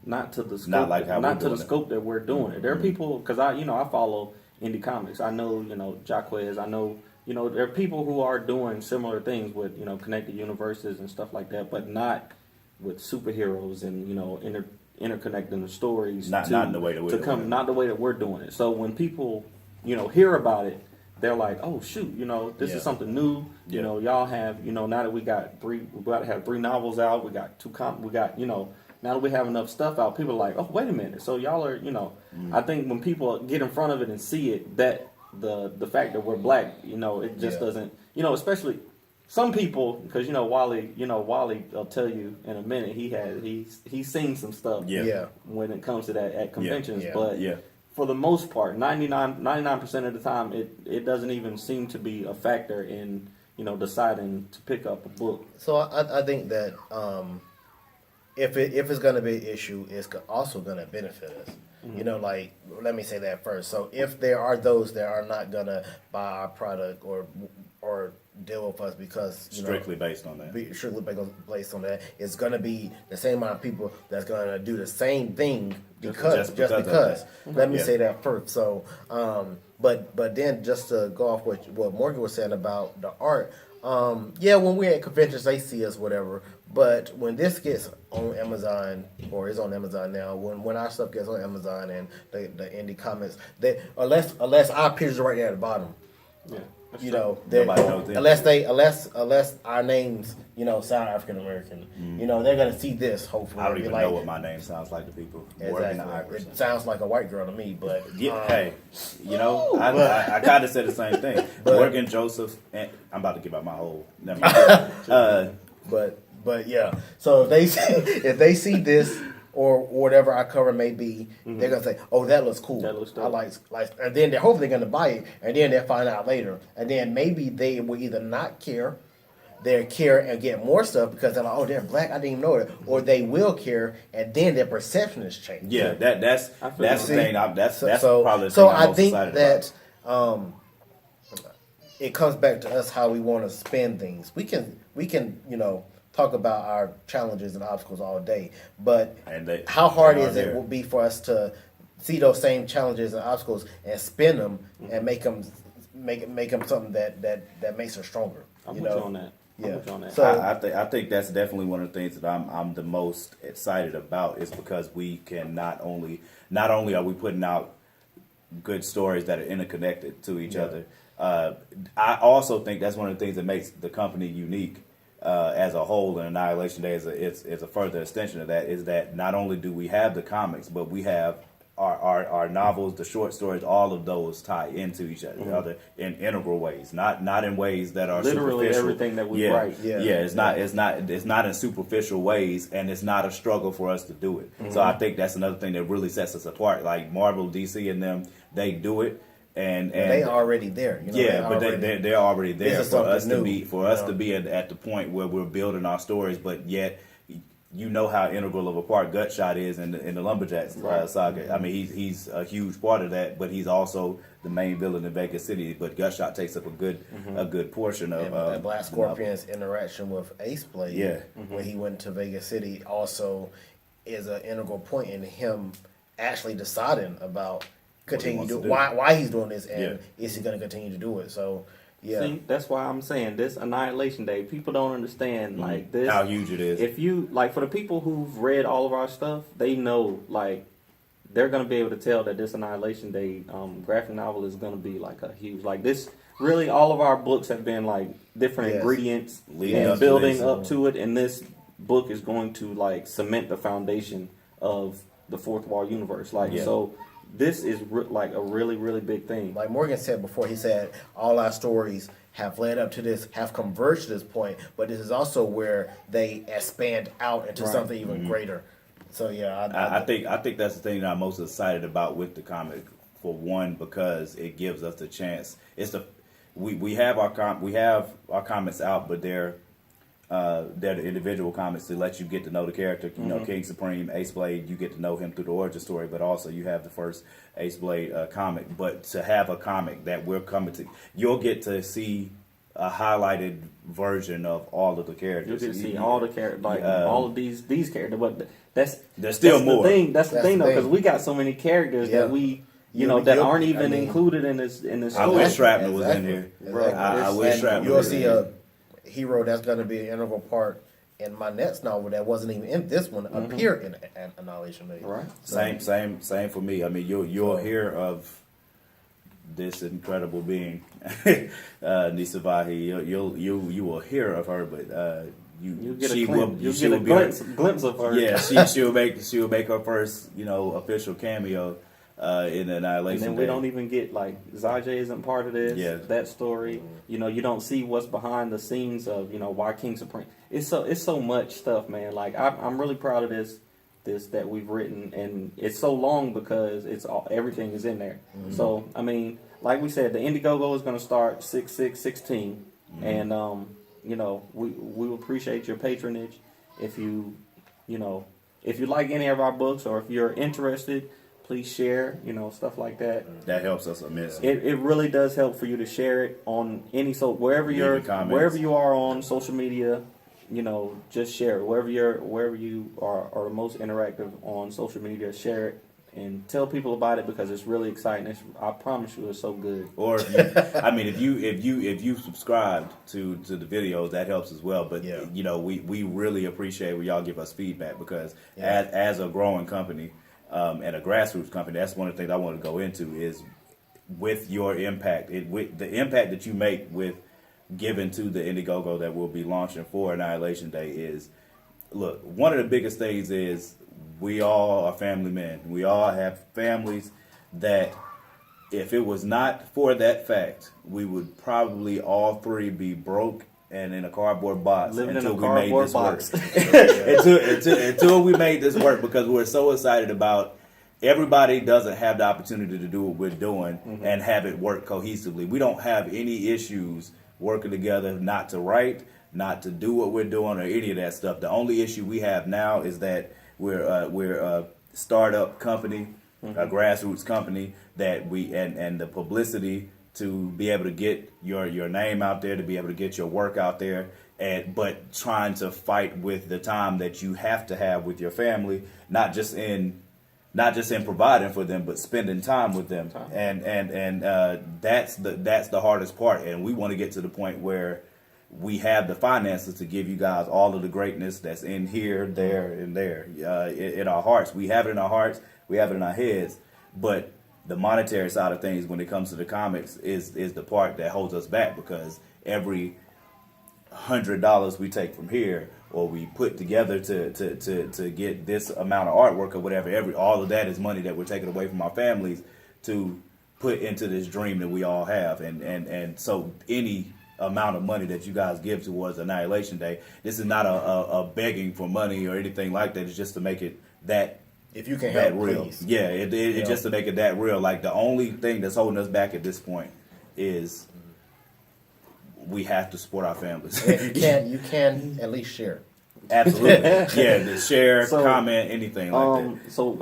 not to the scope. Not to the scope that we're doing it. There are people, because I follow indie comics. I know Jaquez. I know there are people who are doing similar things with connected universes and stuff like that, but not with superheroes and interconnecting the stories. Not in the way that we're doing it. Not the way that we're doing it. So when people hear about it, they're like, oh shoot, this is something new. Y'all have now that we about to have 3 novels out. We got 2 we got now that we have enough stuff out, people are like, oh wait a minute. So y'all are I think when people get in front of it and see it, that the fact that we're black, it just doesn't especially some people, because Wally will tell you in a minute he's seen some stuff when it comes to that at conventions, but for the most part 99% of the time it doesn't even seem to be a factor in deciding to pick up a book. So I think that if it's going to be an issue, it's also going to benefit us. Let me say that first. So if there are those that are not going to buy our product or deal with us because strictly based on that, it's going to be the same amount of people that's going to do the same thing because. Let me say that first. So, but then just to go off what Morgan was saying about the art. When we're at conventions, they see us, whatever. But when this gets on Amazon, or is on Amazon now, when our stuff gets on Amazon and the indie comics, unless our pictures are right there at the bottom, unless our names, sound African American, they're gonna see this. Hopefully, I don't even know what my name sounds like to people. Exactly. It sounds like a white girl to me, but I kind of said the same thing. Morgan Joseph, and I'm about to give out my whole. But yeah. So if they see this or whatever our cover may be, they're gonna say, "Oh, that looks cool. That looks dope." I like," and then they're hopefully gonna buy it, and then they'll find out later, and then maybe they will either not care, they'll care and get more stuff because they're like, "Oh, they're black. I didn't even know it," or they will care, and then their perception is changed. Yeah, that's the thing. That's probably the thing so. I'm I most think excited that about. It comes back to us how we want to spend things. We can talk about our challenges and obstacles all day, but how hard is it will be for us to see those same challenges and obstacles and spin them and make them something that makes us stronger. I'm with you on that. Yeah. So I think that's definitely one of the things that I'm the most excited about, is because we can not only are we putting out good stories that are interconnected to each other. I also think that's one of the things that makes the company unique. As a whole, and Annihilation Day is a further extension of that, is that not only do we have the comics, but we have our novels, the short stories, all of those tie into each other in integral ways, not in ways that are literally superficial. Everything that we write. It's not in superficial ways, and it's not a struggle for us to do it. So I think that's another thing that really sets us apart. Like Marvel, DC, and them, they do it. And they already there. They're already there for us to be at the point where we're building our stories, but yet how integral of a part Gutshot is in the Lumberjacks saga. I mean, he's a huge part of that, but he's also the main villain in Vegas City. But Gutshot takes up a good portion of Black Scorpion's interaction with Ace Blade when he went to Vegas City also is an integral point in him actually deciding about why he's doing this, and is he going to continue to do it? So see, that's why I'm saying this Annihilation Day, people don't understand like this, how huge it is. If you for the people who've read all of our stuff, they know they're going to be able to tell that this Annihilation Day graphic novel is going to be a huge this. Really, all of our books have been different ingredients and building up to it, and this book is going to cement the foundation of the Fourth Wall universe. So this is like a really, really big thing. Like Morgan said before, he said all our stories have led up to this, have converged to this point, but this is also where they expand out into something even greater. So yeah, I think that's the thing that I'm most excited about with the comic. For one, because it gives us the chance. We have our comments out, but they're the individual comments to let you get to know the character. You know, King Supreme, Ace Blade, you get to know him through the origin story, but also you have the first Ace Blade comic. But to have a comic that we're coming to, you'll get to see a highlighted version of all of the characters. You get to see all the characters, like all of these characters. But there's still more. That's the thing, though, because we got so many characters that we. That aren't even included in this story. I wish Shrapnel was in there. Exactly. I wish Shrapnel You'll was see in there. a hero that's going to be an integral part in my next novel that wasn't even in this one appear in Annihilation. Right. So, same for me. I mean, you'll hear of this incredible being, Nisavahi. You will hear of her, but you'll get a glimpse of her. Yeah, she'll make her first official cameo. In Annihilation. And then we don't even get, like, Zaje isn't part of this. That story. You don't see what's behind the scenes of, why King Supreme. It's so much stuff, man. Like, I'm really proud of this that we've written, and it's so long because everything is in there. So, I mean, like we said, the Indiegogo is going to start 6/6/16, and we appreciate your patronage. If you like any of our books, or if you're interested, please share, stuff like that. That helps us immensely. It really does help for you to share it on wherever you are on social media. Just share it. Wherever you are the most interactive on social media, share it and tell people about it, because it's really exciting. I promise you, it's so good. Or if you subscribed to the videos, that helps as well. But we really appreciate when y'all give us feedback, because as a growing company. And a grassroots company, that's one of the things I want to go into, is with your impact, with the impact that you make with giving to the Indiegogo that we'll be launching for Annihilation Day. Is, look, one of the biggest things is we all are family men. We all have families that, if it was not for that fact, we would probably all three be broke and in a cardboard box until we made this work. Until we made this work, because we're so excited about everybody doesn't have the opportunity to do what we're doing and have it work cohesively. We don't have any issues working together, not to write, not to do what we're doing, or any of that stuff. The only issue we have now is that we're a startup company, a grassroots company, that and the publicity to be able to get your name out there, to be able to get your work out there, but trying to fight with the time that you have to have with your family, not just in providing for them, but spending time with them. And that's the hardest part. And we want to get to the point where we have the finances to give you guys all of the greatness that's in here, there, and there, in our hearts. We have it in our hearts. We have it in our heads. But the monetary side of things, when it comes to the comics, is the part that holds us back, because every $100 we take from here, or we put together to get this amount of artwork or whatever, all of that is money that we're taking away from our families to put into this dream that we all have. And so any amount of money that you guys give towards Annihilation Day, this is not a begging for money or anything like that. It's just to make it that, if you can help, real. Please. Yeah, it just to make it that real. Like, the only thing that's holding us back at this point is we have to support our families. If you can at least share. Absolutely. Share, comment, anything like that. So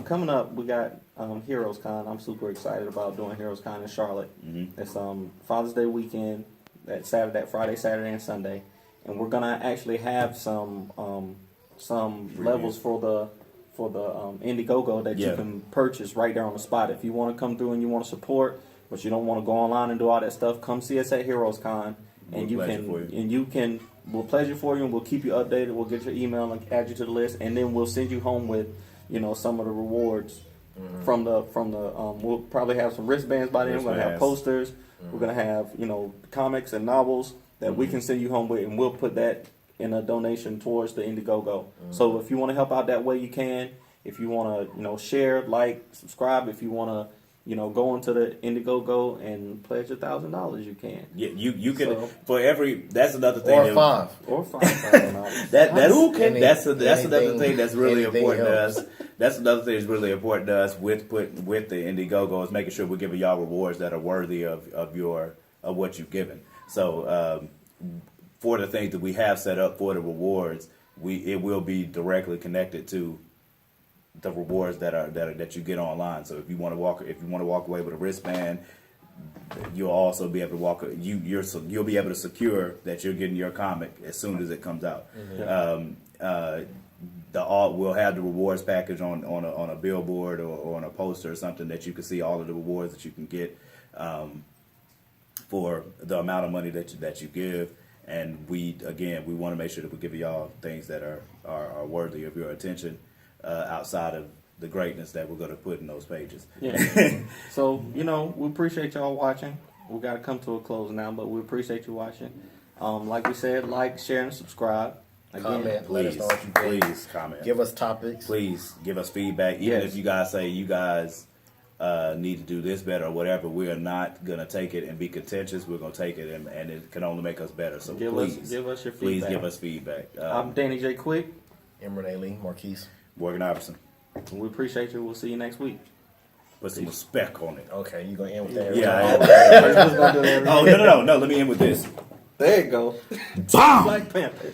coming up, we got Heroes Con. I'm super excited about doing Heroes Con in Charlotte. It's Father's Day weekend, that Friday, Saturday, and Sunday, and we're gonna actually have some levels for the Indiegogo that you can purchase right there on the spot. If you want to come through and you want to support, but you don't want to go online and do all that stuff, come see us at Heroes Con, and we'll pleasure for you, and we'll keep you updated. We'll get your email and add you to the list, and then we'll send you home with some of the rewards from the we'll probably have some wristbands by then. We're gonna have posters. We're gonna have comics and novels that we can send you home with, and we'll put that in a donation towards the Indiegogo. So if you want to help out that way, you can. If you want to, share, like, subscribe. If you want to, go into the Indiegogo and pledge $1,000, you can. Yeah, you can for every. That's another thing. Or $5,000. That's another thing that's really important to us. That's another thing that's really important to us with the Indiegogo is making sure we're giving y'all rewards that are worthy of what you've given. So for the things that we have set up for the rewards, it will be directly connected to the rewards that you get online. So if you want to walk away with a wristband, you'll also be able to you'll be able to secure that you're getting your comic as soon as it comes out. We'll have the rewards package on a billboard or on a poster or something that you can see all of the rewards that you can get for the amount of money that you give. And we want to make sure that we're giving y'all things that are worthy of your attention outside of the greatness that we're going to put in those pages. Yeah. So, we appreciate y'all watching. We got to come to a close now, but we appreciate you watching. Like we said, like, share, and subscribe. Again, comment, please, let us know what you think. Please comment. Give us topics. Please give us feedback. Even if you guys say you guys need to do this better or whatever, we are not going to take it and be contentious. We're going to take it and it can only make us better. So give us your feedback. Please give us feedback. I'm Danny J. Quick. I'm René Lee, Marquise. Morgan Iverson. We appreciate you. We'll see you next week. Put some respect on it. Okay, you going to end with that? Yeah, I am. No. Let me end with this. There you go. Black Panther.